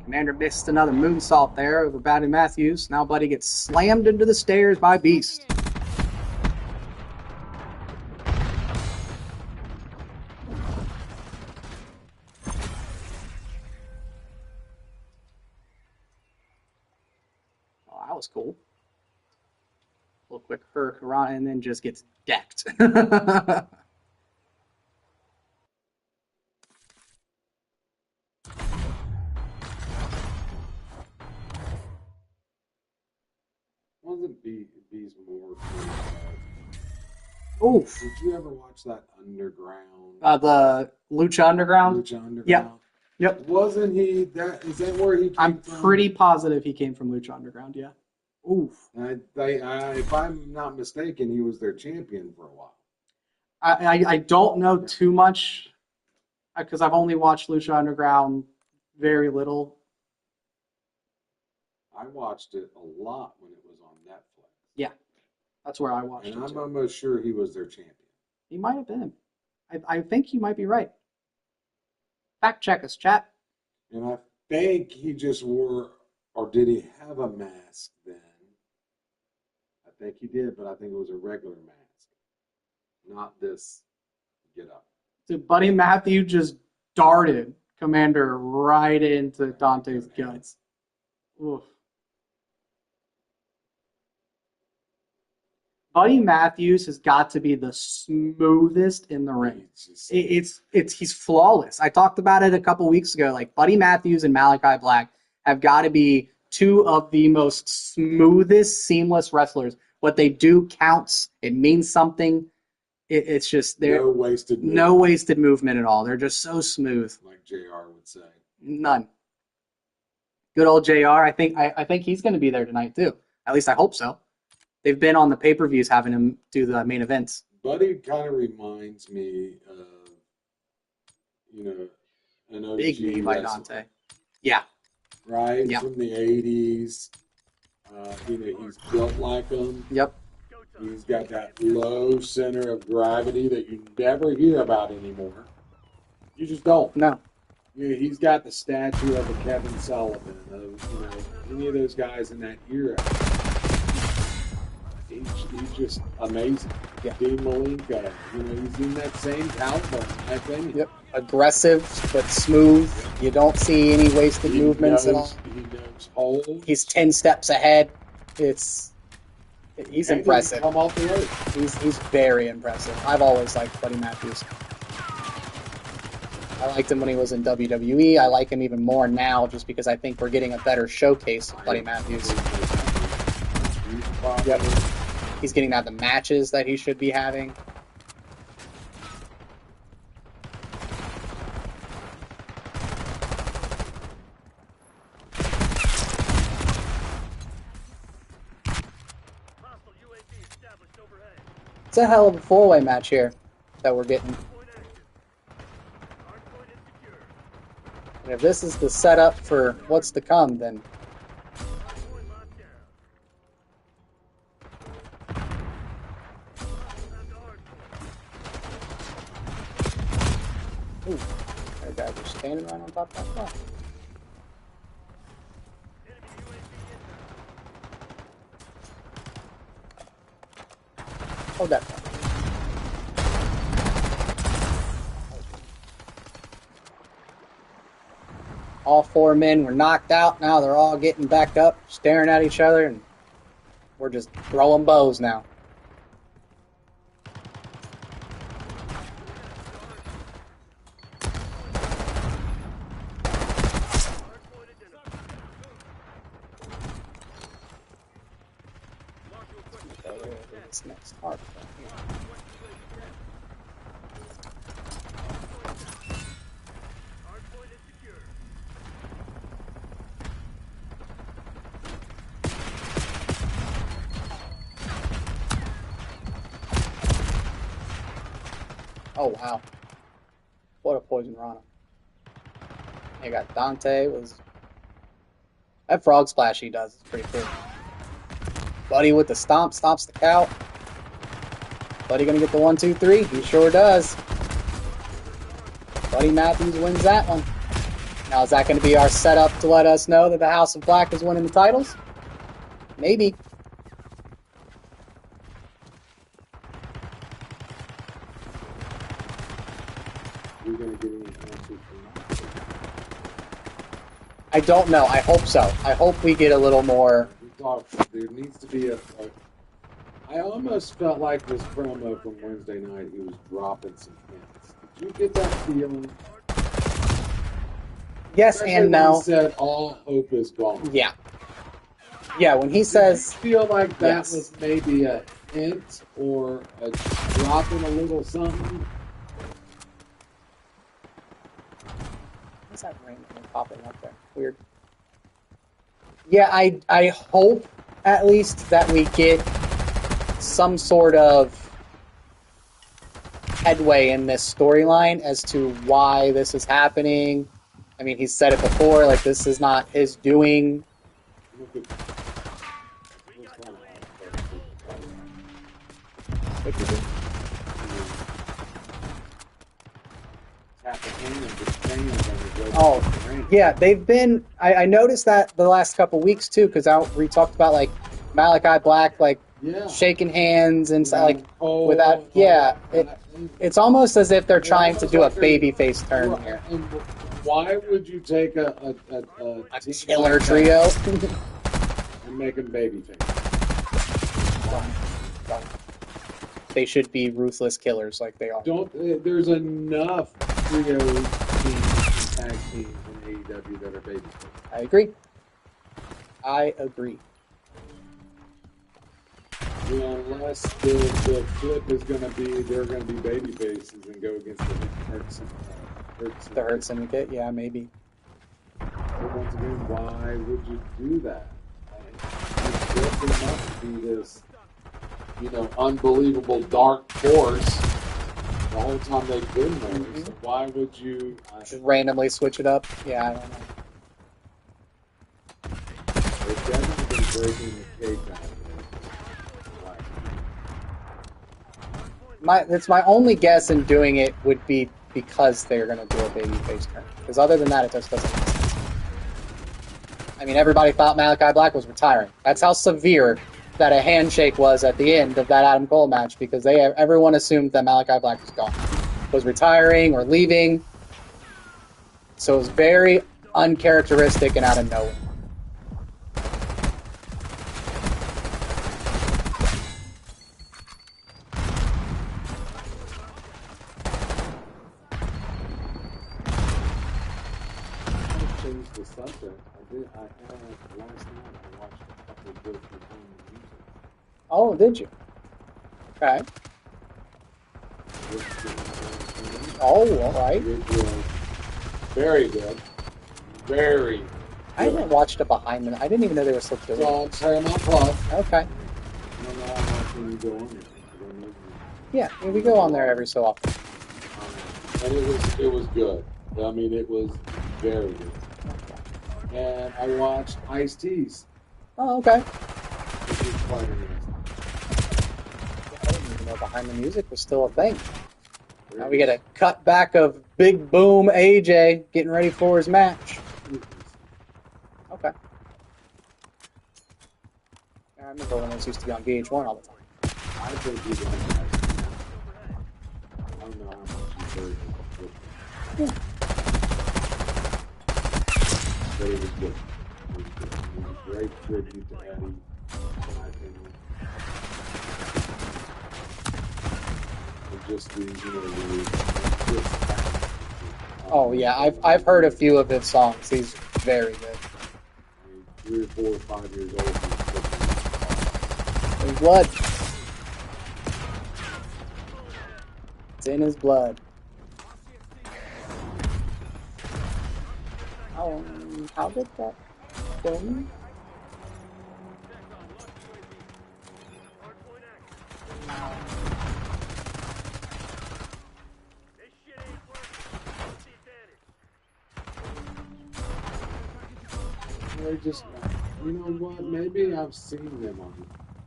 Commander missed another moonsault there over Buddy Matthews. Now Buddy gets slammed into the stairs by Beast. Oh, that was cool. A little quick hurricane and then just gets decked.
Wasn't Bees more?
Oof.
Did you ever watch that Underground?
The Lucha Underground?
Lucha Underground?
Yep.
Wasn't he that? Is that where he came
I'm
from?
pretty positive he came from Lucha Underground, yeah. Oof.
If I'm not mistaken, he was their champion for a while.
I don't know too much because I've only watched Lucha Underground very little.
I watched it a lot when it was on Netflix.
Yeah, that's where I watched
And
it
I'm
too.
almost sure he was their champion.
He might have been. I think you might be right. Fact check us, chat.
And I think he just wore, or did he have a mask then? I think he did, but I think it was a regular mask, not this get up.
So Buddy Matthew just darted Commander right into Dante's guts. Oof. Buddy Matthews has got to be the smoothest in the ring. He's flawless. I talked about it a couple weeks ago. Like Buddy Matthews and Malachi Black have got to be two of the most smoothest, seamless wrestlers. What they do counts. It means something. It's just
no wasted
movement at all. They're just so smooth.
Like JR would say.
None. Good old JR. I think he's going to be there tonight too. At least I hope so. They've been on the pay-per-views having him do the main events.
Buddy kind of reminds me of, an OG
Big knee by Dante. Yeah.
Right?
Yep.
From the 80s. He's built like him.
Yep.
He's got that low center of gravity that you never hear about anymore. You just don't.
No.
He's got the stature of a Kevin Sullivan, of any of those guys in that era. He's just amazing.
Yeah.
Dean Malenko, he's in that same caliber, I think.
Yep. Aggressive but smooth. You don't see any wasted movements at all.
He knows holds.
He's 10 steps ahead. He's impressive.
He come off the rope.
He's very impressive. I've always liked Buddy Matthews. I liked him when he was in WWE. I like him even more now just because I think we're getting a better showcase of Buddy Matthews. Yep. He's getting out the matches that he should be having. It's a hell of a four-way match here. that we're getting. And if this is the setup for what's to come, then ooh, that guy was standing right on top of that flag. Hold that flag. All 4 men were knocked out. Now they're all getting back up, staring at each other, and we're just throwing bows now. This next hard one here. Oh wow. What a poison Rana. You got Dante was that frog splash he does is pretty cool. Buddy with the stomp, stomps the cow. Buddy gonna get the 1, 2, 3. He sure does. Buddy Matthews wins that one. Now is that gonna be our setup to let us know that the House of Black is winning the titles? Maybe.
We're gonna get any answers from that.
I don't know. I hope so. I hope we get a little more.
There needs to be I almost felt like this promo from Wednesday night, he was dropping some hints. Did you get that feeling?
Yes
Especially
and
when
no.
he said all hope is gone.
Yeah. Yeah, when he says.
Did you feel like that
Yes.
was maybe a hint or a dropping a little something?
What's that randomly popping up there? Weird. Yeah, I hope at least that we get some sort of headway in this storyline as to why this is happening. I mean, he's said it before, like this is not his doing.
Look at
What you do? Oh, yeah, they've been. I noticed that the last couple weeks too, because we talked about like Malachi Black, like shaking hands and stuff, like without. Yeah, it's almost as if they're trying to do a babyface turn here.
And why would you take a
killer trio
and make them babyface?
They should be ruthless killers like they are.
There's enough trios, teams, and tag teams in AEW that are babyface.
I agree. I agree.
Well, unless the flip is going to be they're going to be baby faces and go against the
The Hurt Syndicate, yeah, maybe.
But once again, why would you do that? It's just enough to be this, unbelievable dark force the whole time they've been there. Mm-hmm. So why would you
just randomly switch it up? Yeah, I don't know.
They've definitely been breaking the cake out of it.
It's my only guess in doing it would be because they're going to do a babyface turn. Because other than that, it just doesn't make sense. I mean, everybody thought Malachi Black was retiring. That's how severe that a handshake was at the end of that Adam Cole match, because everyone assumed that Malachi Black was gone, was retiring or leaving. So it was very uncharacteristic and out of nowhere.
The subject. I had last night. I watched a couple of good music.
Oh, did you? Okay. Oh, all right.
It was very good. Very good.
I haven't watched it behind me. I didn't even know they were still doing it.
So, Paramount Plus.
Okay.
I don't know how much you go on there.
Yeah, we go on there every so often.
And it was good. I mean, it was very good. And I watched Ice-T's.
Oh, okay.
Which was quite interesting.
I didn't even know Behind the Music was still a thing. Now we get a cut back of Big Boom AJ getting ready for his match. Okay. I remember when those used to be on VH1 all the time.
I think he's like Ice-T. I don't know how much you've heard of it.
Yeah.
But it was good. It was good. It was a great tribute to Eddie, in my opinion. And just
Oh yeah, I've heard a few of his songs. He's very good.
I mean, 3 or 4 or 5 years old.
His blood. It's in his blood. How did that kill me?
They just, you know what? Maybe I've seen them on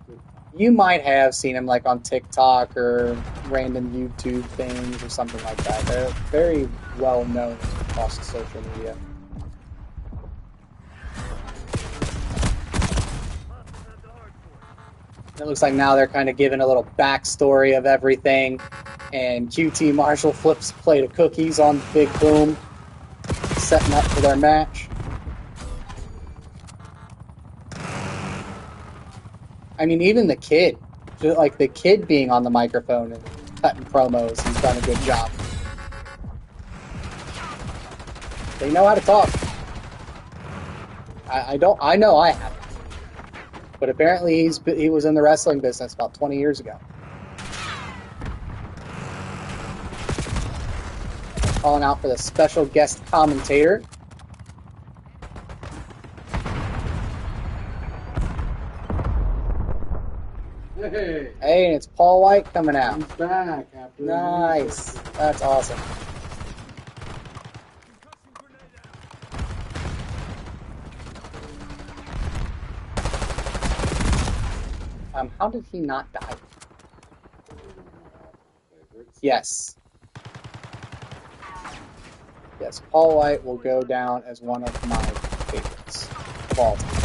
TikTok.
You might have seen him like on TikTok or random YouTube things or something like that. They're very well known across social media. It looks like now they're kind of giving a little backstory of everything. And QT Marshall flips a plate of cookies on Big Boom, setting up for their match. I mean, even the kid, like the kid being on the microphone and cutting promos, he's done a good job. They know how to talk. I know I haven't. But apparently he was in the wrestling business about 20 years ago. Calling out for the special guest commentator. Hey, and it's Paul White coming out.
He's back after.
Nice. That's awesome. How did he not die? Yes. Yes, Paul White will go down as one of my favorites of all time.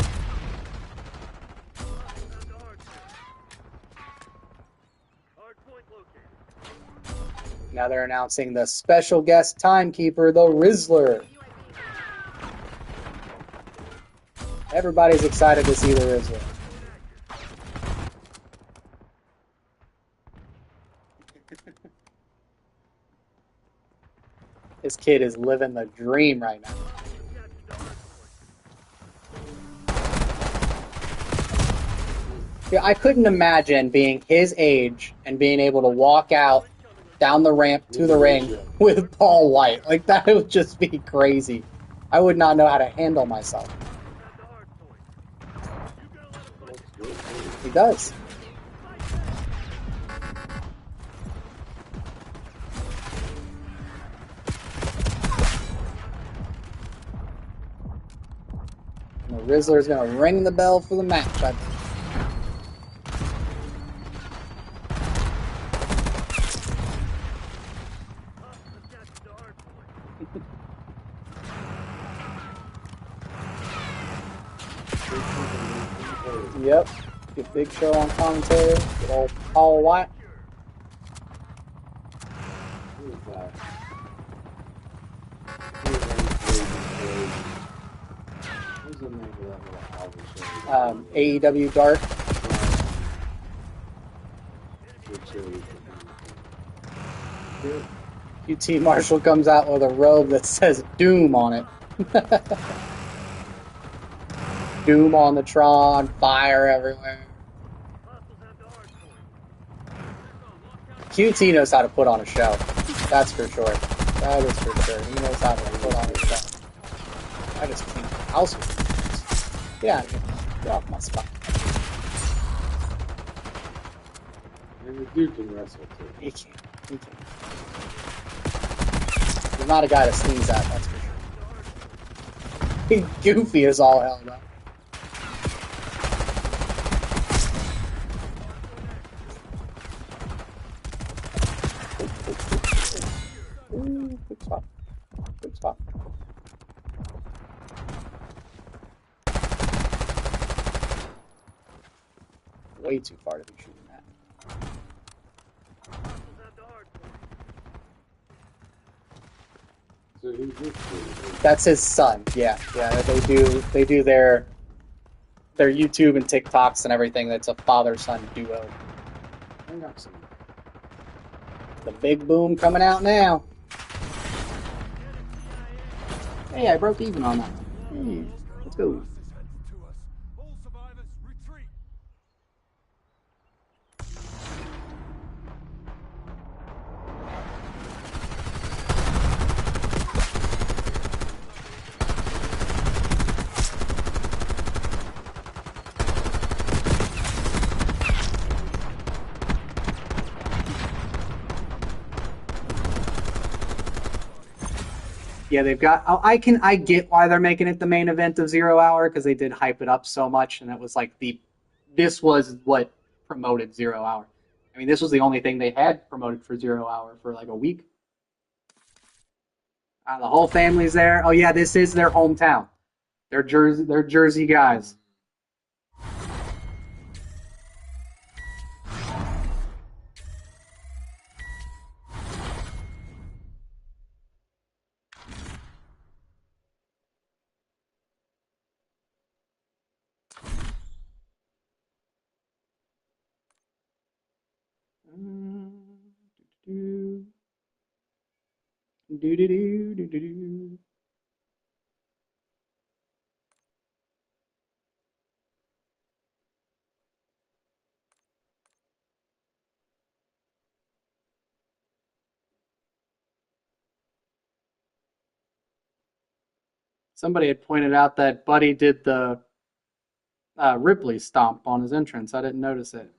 Now they're announcing the special guest timekeeper, the Rizzler. Everybody's excited to see the Rizzler. This kid is living the dream right now. Yeah, I couldn't imagine being his age and being able to walk out down the ramp to the ring with Paul White. Like, that would just be crazy. I would not know how to handle myself. He does. And the Rizzler's going to ring the bell for the match, I think. Yep. Get Big Show on commentary. Get old Paul White.
Who is that? Who's the name of that little album show?
AEW Dark.
Good.
QT Marshall comes out with a robe that says Doom on it. Doom on the Tron, fire everywhere. QT knows how to put on a show. That's for sure. That is for sure. He knows how to put on a show. I just cleaned the house with him. Get out of here. Get off my spot.
And the dude can wrestle too.
He can't. He can't. He's not a guy to sneeze at, that's for sure. Goofy as all hell, though. Ooh, good spot. Good spot. Way too far to be shooting that.
So who's this dude?
That's his son. Yeah. They do their YouTube and TikToks and everything. That's a father-son duo.
I got some.
The big boom coming out now. Hey, I broke even on that. Hey, let's go. Yeah, they've got. I get why they're making it the main event of 0 Hour because they did hype it up so much, and it was like this was what promoted 0 Hour. I mean, this was the only thing they had promoted for 0 Hour for like a week. The whole family's there. Oh yeah, this is their hometown. They're Jersey guys. Somebody had pointed out that Buddy did the Ripley stomp on his entrance. I didn't notice it.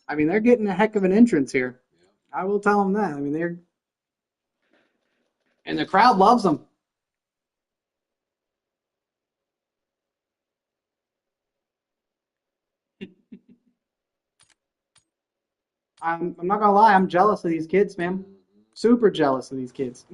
I mean, they're getting a heck of an entrance here. I will tell them that. I mean, and the crowd loves them. I'm not gonna lie, I'm jealous of these kids, man. Super jealous of these kids.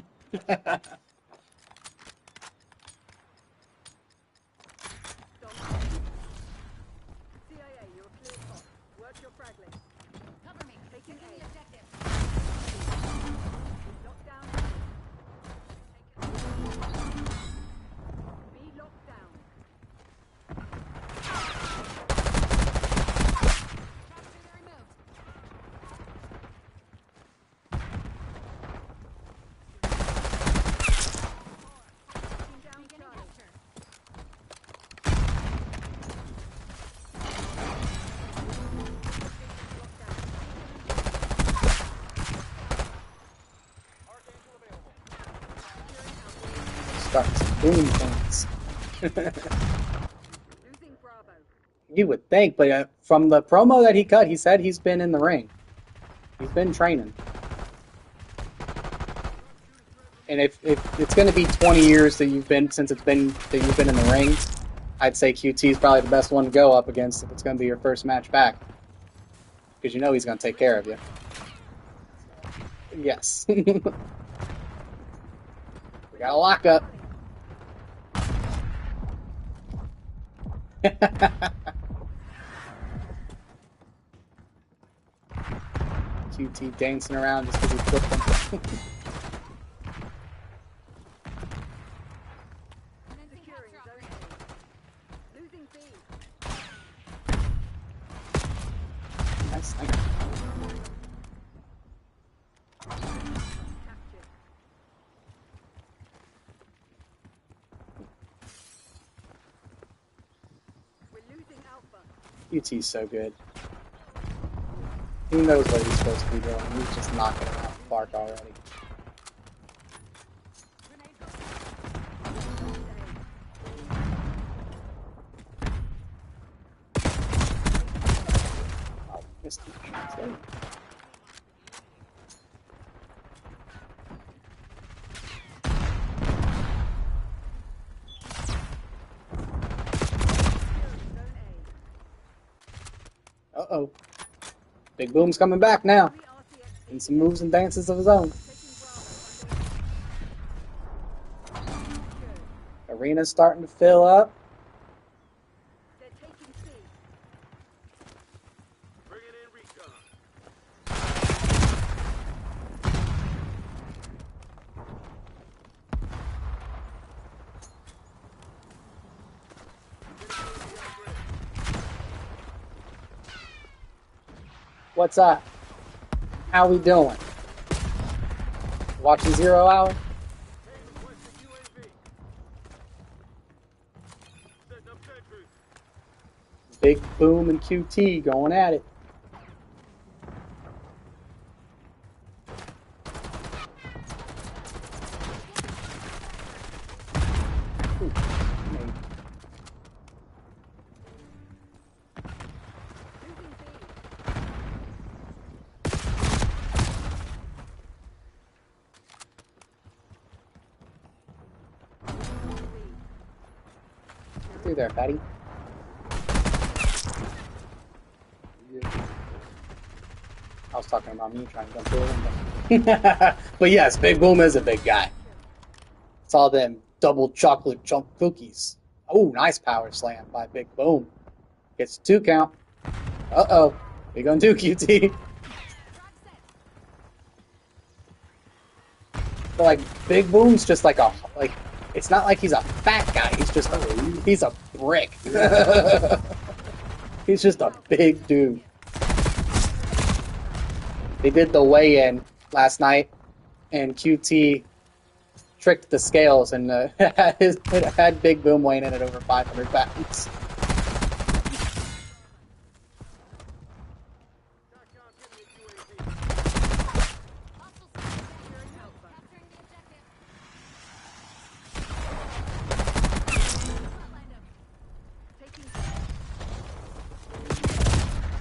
Starting some boom things. You would think, but from the promo that he cut, he said he's been in the ring. He's been training. And if it's going to be 20 years that you've been in the ring, I'd say QT is probably the best one to go up against if it's going to be your first match back, because you know he's going to take care of you. Yes. We got a lockup. QT dancing around just because he flipped them. UT's so good. He knows what he's supposed to be doing. He's just knocking him out the park already. Oh, missed him. Uh-oh. Big Boom's coming back now. In some moves and dances of his own. Arena's starting to fill up. What's up? How we doing? Watching 0 Hour? Big Boom and QT going at it. Ooh, through there, Patty. I was talking about me trying to jump through him. But yes, Big Boom is a big guy. It's all them double chocolate chunk cookies. Oh, nice power slam by Big Boom. Gets 2 count. Uh-oh. We gonna do QT. But like Big Boom's just like it's not like he's a fat guy. He's a brick. He's just a big dude. They did the weigh-in last night, and QT tricked the scales and it had Big Boom weighing in at over 500 pounds.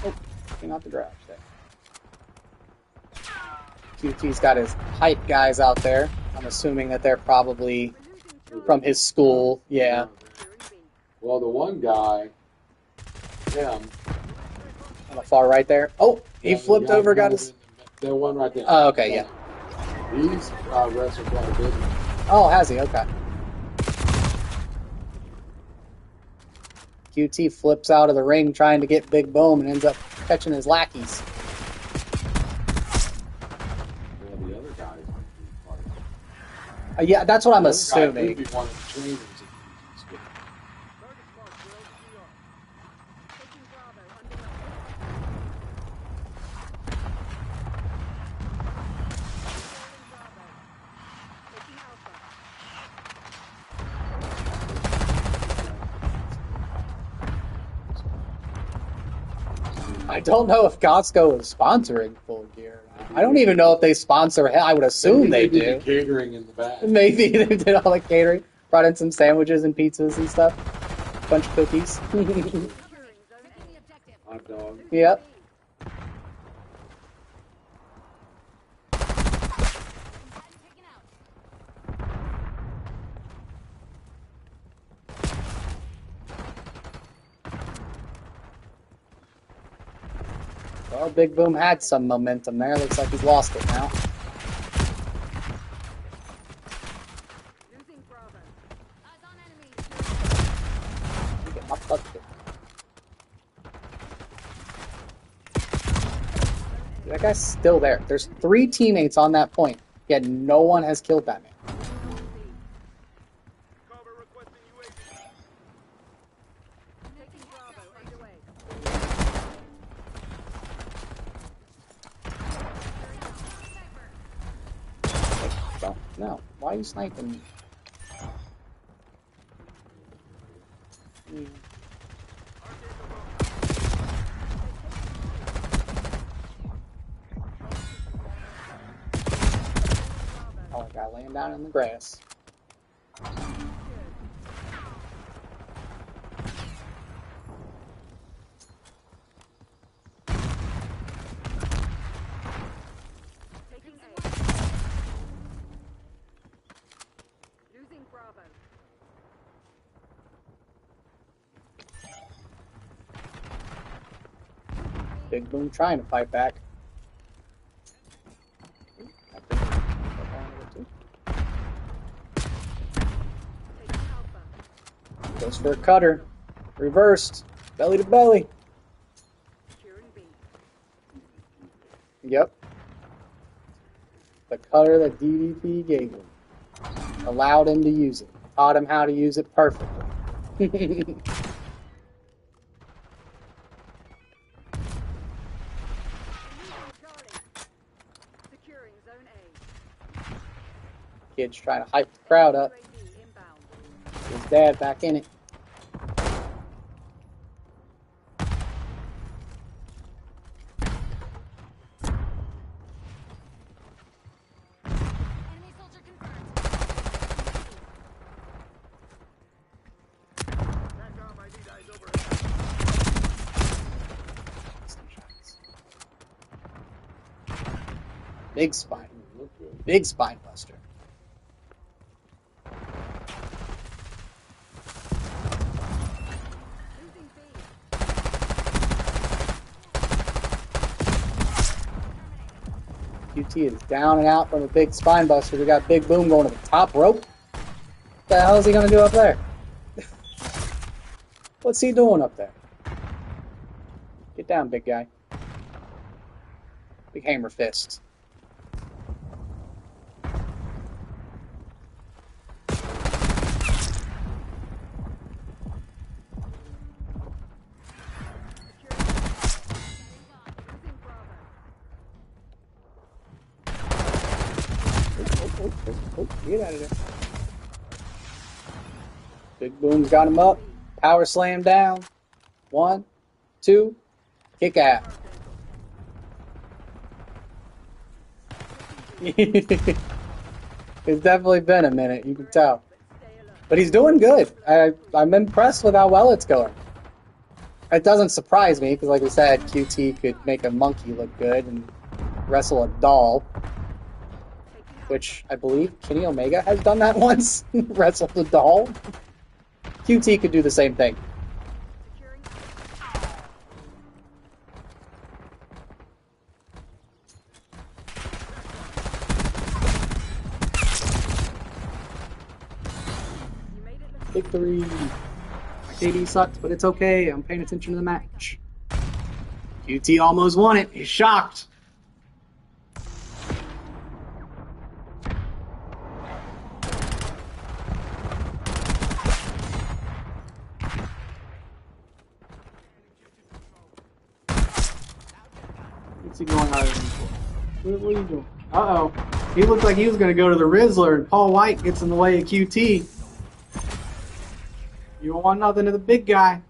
Oh, came out the garage there. QT's got his hype guys out there. I'm assuming that they're probably from his school. Yeah.
Well, the one guy, him.
On the far right there. Oh, he flipped over, got his...
The one right there.
Oh, okay, yeah.
He's wrestled quite a bit.
Oh, has he? Okay. QT flips out of the ring trying to get Big Boom and ends up catching his lackeys. Yeah, that's what I'm assuming.
Could be one of the trainers if he's good.
I don't know if Costco is sponsoring Full Gear. I don't even know if they sponsor. I would assume they do.
The catering in the back.
Maybe they did all the catering. Brought in some sandwiches and pizzas and stuff. Bunch of cookies.
Hot dog.
Yep. Well, Big Boom had some momentum there. Looks like he's lost it now. Get my butt kicked. That guy's still there. There's 3 teammates on that point, yet no one has killed that man. No, why are you sniping me? Guy laying down in the grass.
Taking A. Losing Bravo.
Big Boom trying to fight back.
Taking Alpha.
Goes for a cutter. Reversed. Belly to belly.
Securing B.
Yep. The cutter that DDP gave him. Allowed him to use it. Taught him how to use it perfectly.
Losing Charlie. Securing Zone A.
Kid's trying to hype the crowd up.
UAV inbound.
His dad back in it.
Enemy soldier confirmed.
Big spine.
Look good.
Big spine buster.
Losing B.
QT is down and out from a big spine buster. We got Big Boom going to the top rope. What the hell is he going to do up there? What's he doing up there? Get down, big guy. Big hammer fist.
Losing Bravo.
Oh, get out of there. Big Boom's got him up. Power slam down. 1, 2, kick out. It's definitely been a minute, you can tell.
Stay alert.
But he's doing good. I'm impressed with how well it's going. It doesn't surprise me, because like we said, QT could make a monkey look good and wrestle a doll, which I believe Kenny Omega has done that once. Wrestled a doll. QT could do the same thing.
Securing You made it look
Victory. My KD sucked, but it's okay. I'm paying attention to the match. QT almost won it. He's shocked. What's he going out of the ring for? What are you doing? Uh-oh. He looked like he was going to go to the Rizzler, and Paul White gets in the way of QT. You don't want nothing to the big guy.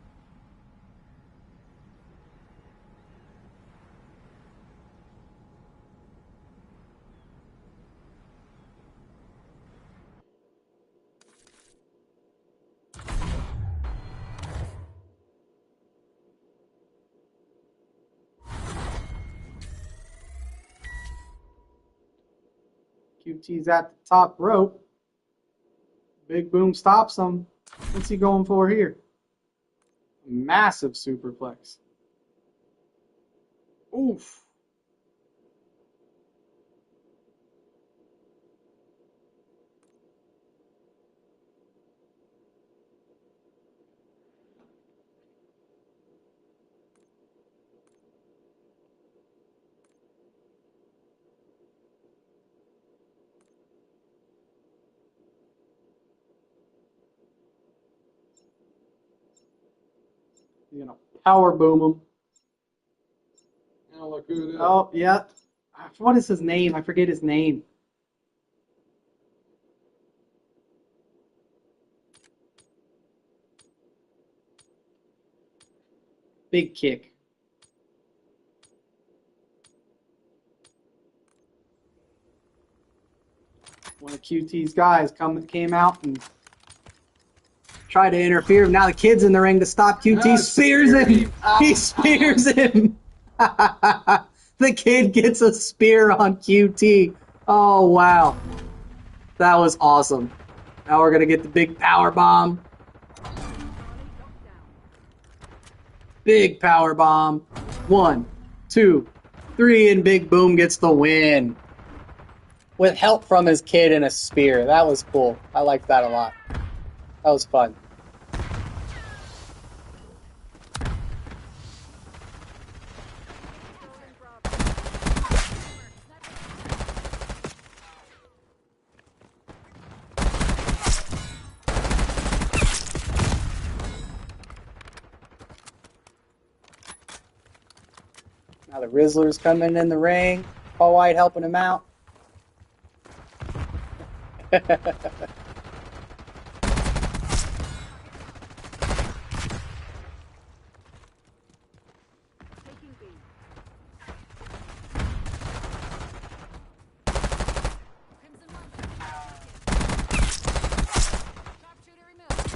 QT's at the top rope. Big Boom stops him. What's he going for here? Massive superplex. Oof. You're going to power boom him.
Now look who it is.
Oh, yeah. What is his name? I forget his name. Big kick. Want to QT's guys came out and tried to interfere. Now the kid's in the ring to stop QT.
Ah,
Spears him. He spears him. The kid gets a spear on QT. Oh, wow. That was awesome. Now we're going to get the big power bomb. Big power bomb. 1, 2, 3, and Big Boom gets the win. With help from his kid and a spear. That was cool. I liked that a lot. That was fun. Now the Rizzler's coming in the ring. Paul White helping him out.
Taking B. Crimson One. Sharpshooter removed.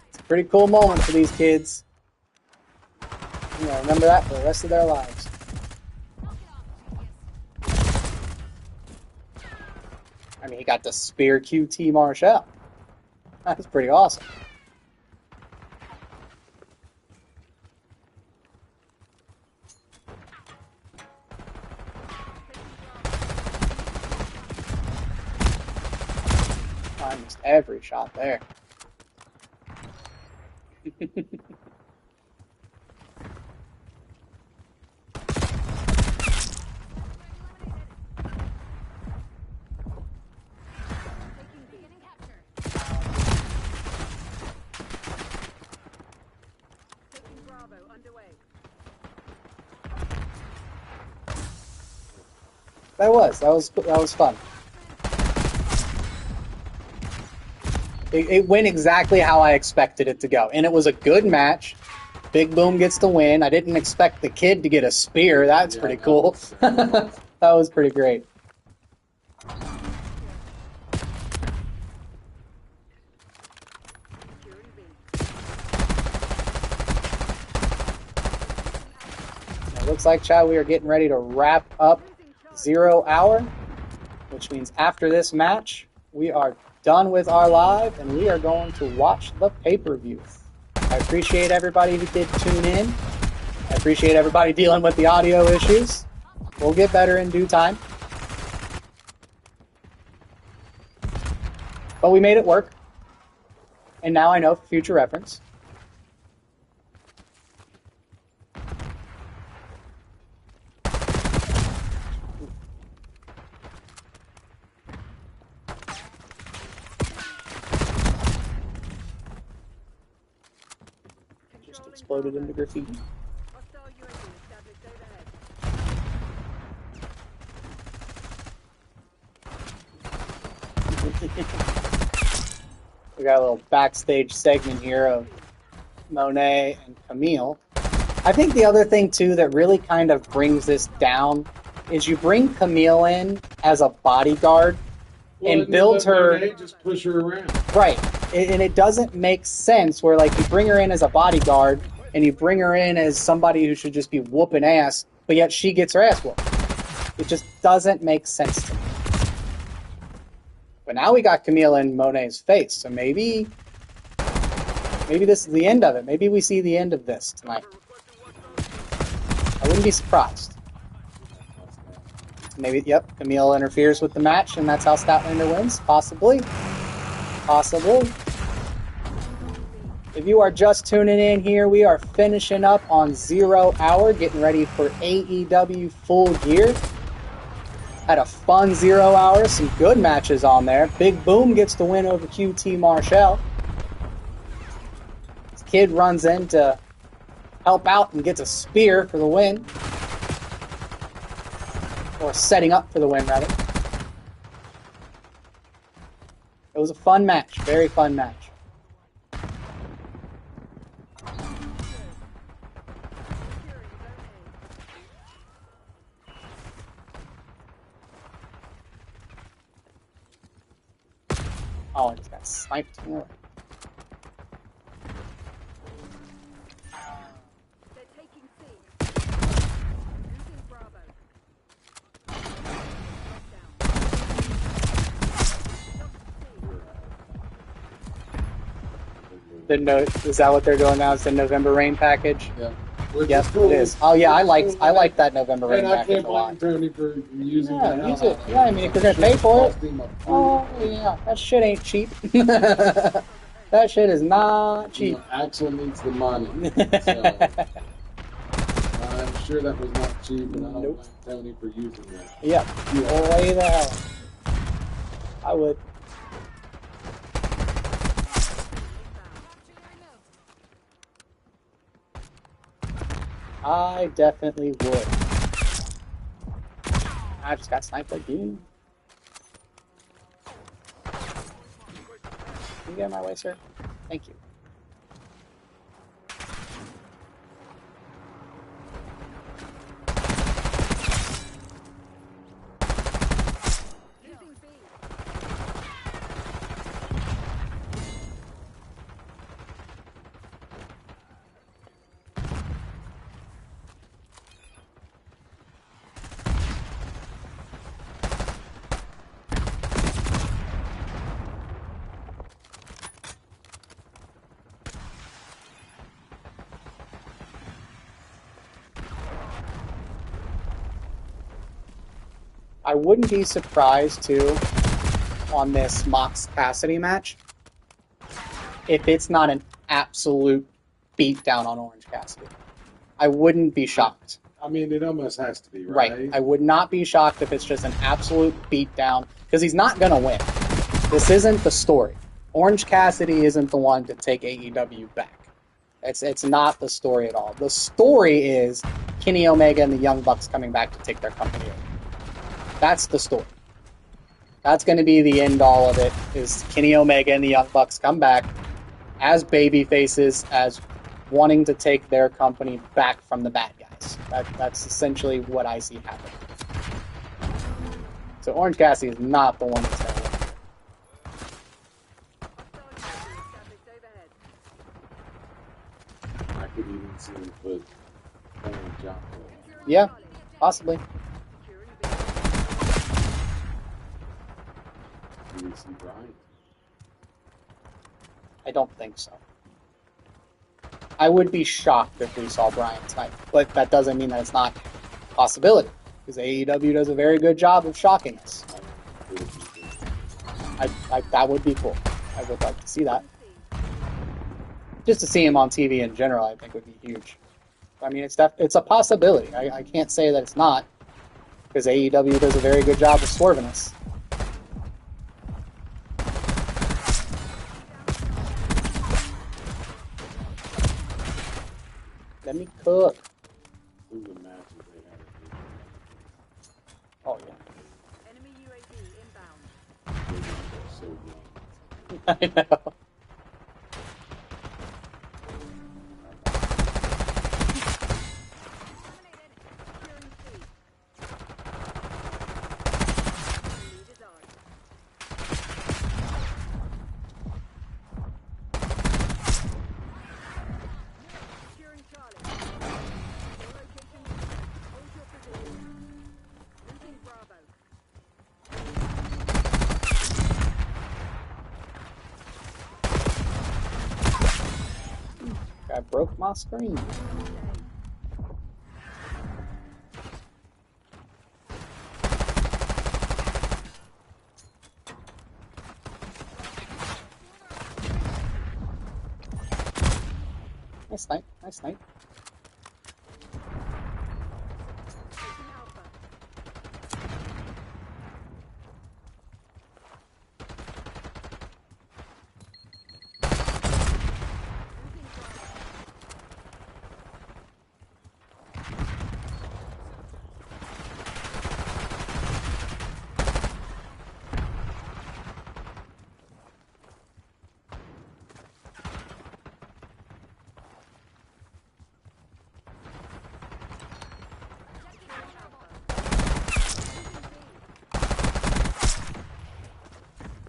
It's a pretty cool moment for these kids. You know, remember that for the rest of their lives. I mean, he got to spear QT Marshall. That's pretty awesome. Almost every shot there.
Beginning capture. Taking Bravo underway.
That was fun. It went exactly how I expected it to go, and it was a good match. Big Boom gets the win. I didn't expect the kid to get a spear. That's pretty cool. That was pretty great.
Securing B.
It looks like, Chad, we are getting ready to wrap up
Losing charge.
0 hour, which means after this match, we are done with our live, and we are going to watch the pay-per-view. I appreciate everybody who did tune in. I appreciate everybody dealing with the audio issues. We'll get better in due time. But we made it work. And now I know for future reference. Just exploded into graffiti.
Hostile UAV established overhead.
We got a little backstage segment here of Monet and Camille. I think the other thing, too, that really kind of brings this down is you bring Camille in as a bodyguard and build her...
Monet just push her around.
Right. And it doesn't make sense where, like, you bring her in as a bodyguard and you bring her in as somebody who should just be whooping ass, but yet she gets her ass whooped. It just doesn't make sense to me. But now we got Camille in Monet's face, so maybe this is the end of it. Maybe we see the end of this tonight. I wouldn't be surprised. Maybe, yep, Camille interferes with the match, and that's how Statlander wins. Possibly. Possibly. If you are just tuning in here, we are finishing up on 0 hour, getting ready for AEW Full Gear. Had a fun 0 hour, some good matches on there. Big Boom gets the win over QT Marshall. This kid runs in to help out and gets a spear for the win. Or setting up for the win, rather. It was a fun match, very fun match. Oh, I just got sniped. Yeah.
They're taking C. Losing Bravo.
The note is that what they're doing now? It's the November Rain package.
Yeah. Which
Yep,
is cool.
it is. Oh yeah, I
Which is
like
cool.
that November Rain
And I
package
can't
a lot.
blame Tony for using
Yeah,
the
use
hell
it.
out of
Yeah, I mean, if they're gonna pay for it. Oh yeah, that shit ain't cheap. That shit is not cheap.
Axel needs the money. So I'm sure that was not cheap, and I don't
Nope.
blame Tony for using that.
Yep. Boy the hell. I would. I definitely would. I just got sniped again. Can you get in my way, sir? Thank you.
Losing B.
I wouldn't be surprised too on this Mox Cassidy match if it's not an absolute beatdown on Orange Cassidy. I wouldn't be shocked.
I mean, it almost has to be, right?
I would not be shocked if it's just an absolute beatdown because he's not gonna win. This isn't the story. Orange Cassidy isn't the one to take AEW back. It's not the story at all. The story is Kenny Omega and the Young Bucks coming back to take their company over. That's the story. That's going to be the end all of it, is Kenny Omega and the Young Bucks come back as baby faces, as wanting to take their company back from the bad guys. That's essentially what I see happening. So Orange Cassidy is not the one that's going to win.
Established overhead.
I could even see him put Tony John.
Securing
Yeah,
Charlie.
possibly.
Securing B.
Do we see Brian?
I don't think so. I would be shocked if we saw Brian tonight, but that doesn't mean that it's not a possibility, because AEW does a very good job of shocking us. That would be cool. I would like to see that. Just to see him on TV in general, I think would be huge. I mean, it's a possibility. I can't say that it's not, because AEW does a very good job of swerving us. Let me cook.
Who the matches they had at
Oh yeah,
Enemy UAV inbound.
the so young.
I know.
Securing C. Lead is ours. Securing Charlie. Your location. Hold your position. Losing Bravo.
I broke my screen. Nice snipe. Nice snipe.
Taking Alpha. Losing Bravo.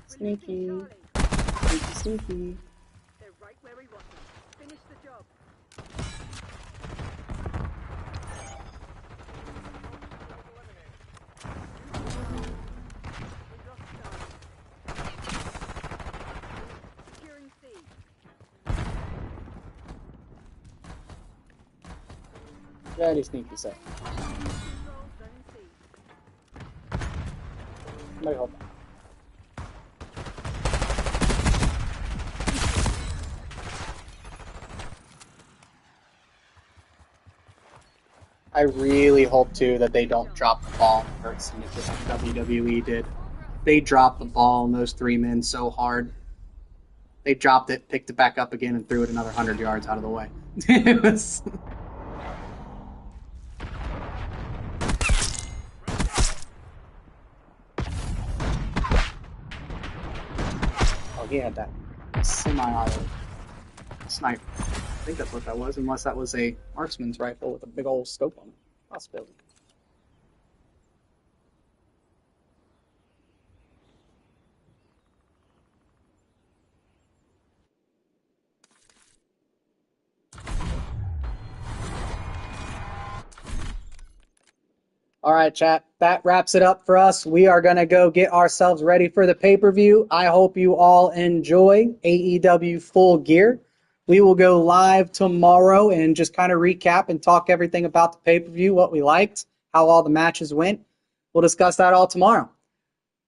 Sneaky.
Charlie.
Sneaky.
They're right where we want them. Finish the job. We've lost Charlie. Securing C.
Very sneaky set.
Control zone C.
Somebody hold that. I really hope too that they don't drop the ball in first sneakers like WWE did. They dropped the ball in those 3 men so hard. They dropped it, picked it back up again, and threw it another 100 yards out of the way. It was... Oh, he had that semi-auto sniper. I think that's what that was, unless that was a marksman's rifle with a big old scope on it. Possibility. All right, chat. That wraps it up for us. We are going to go get ourselves ready for the pay-per-view. I hope you all enjoy AEW Full Gear. We will go live tomorrow and just kind of recap and talk everything about the pay-per-view, what we liked, how all the matches went. We'll discuss that all tomorrow.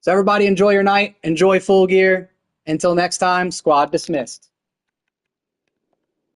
So everybody enjoy your night. Enjoy Full Gear. Until next time, squad dismissed.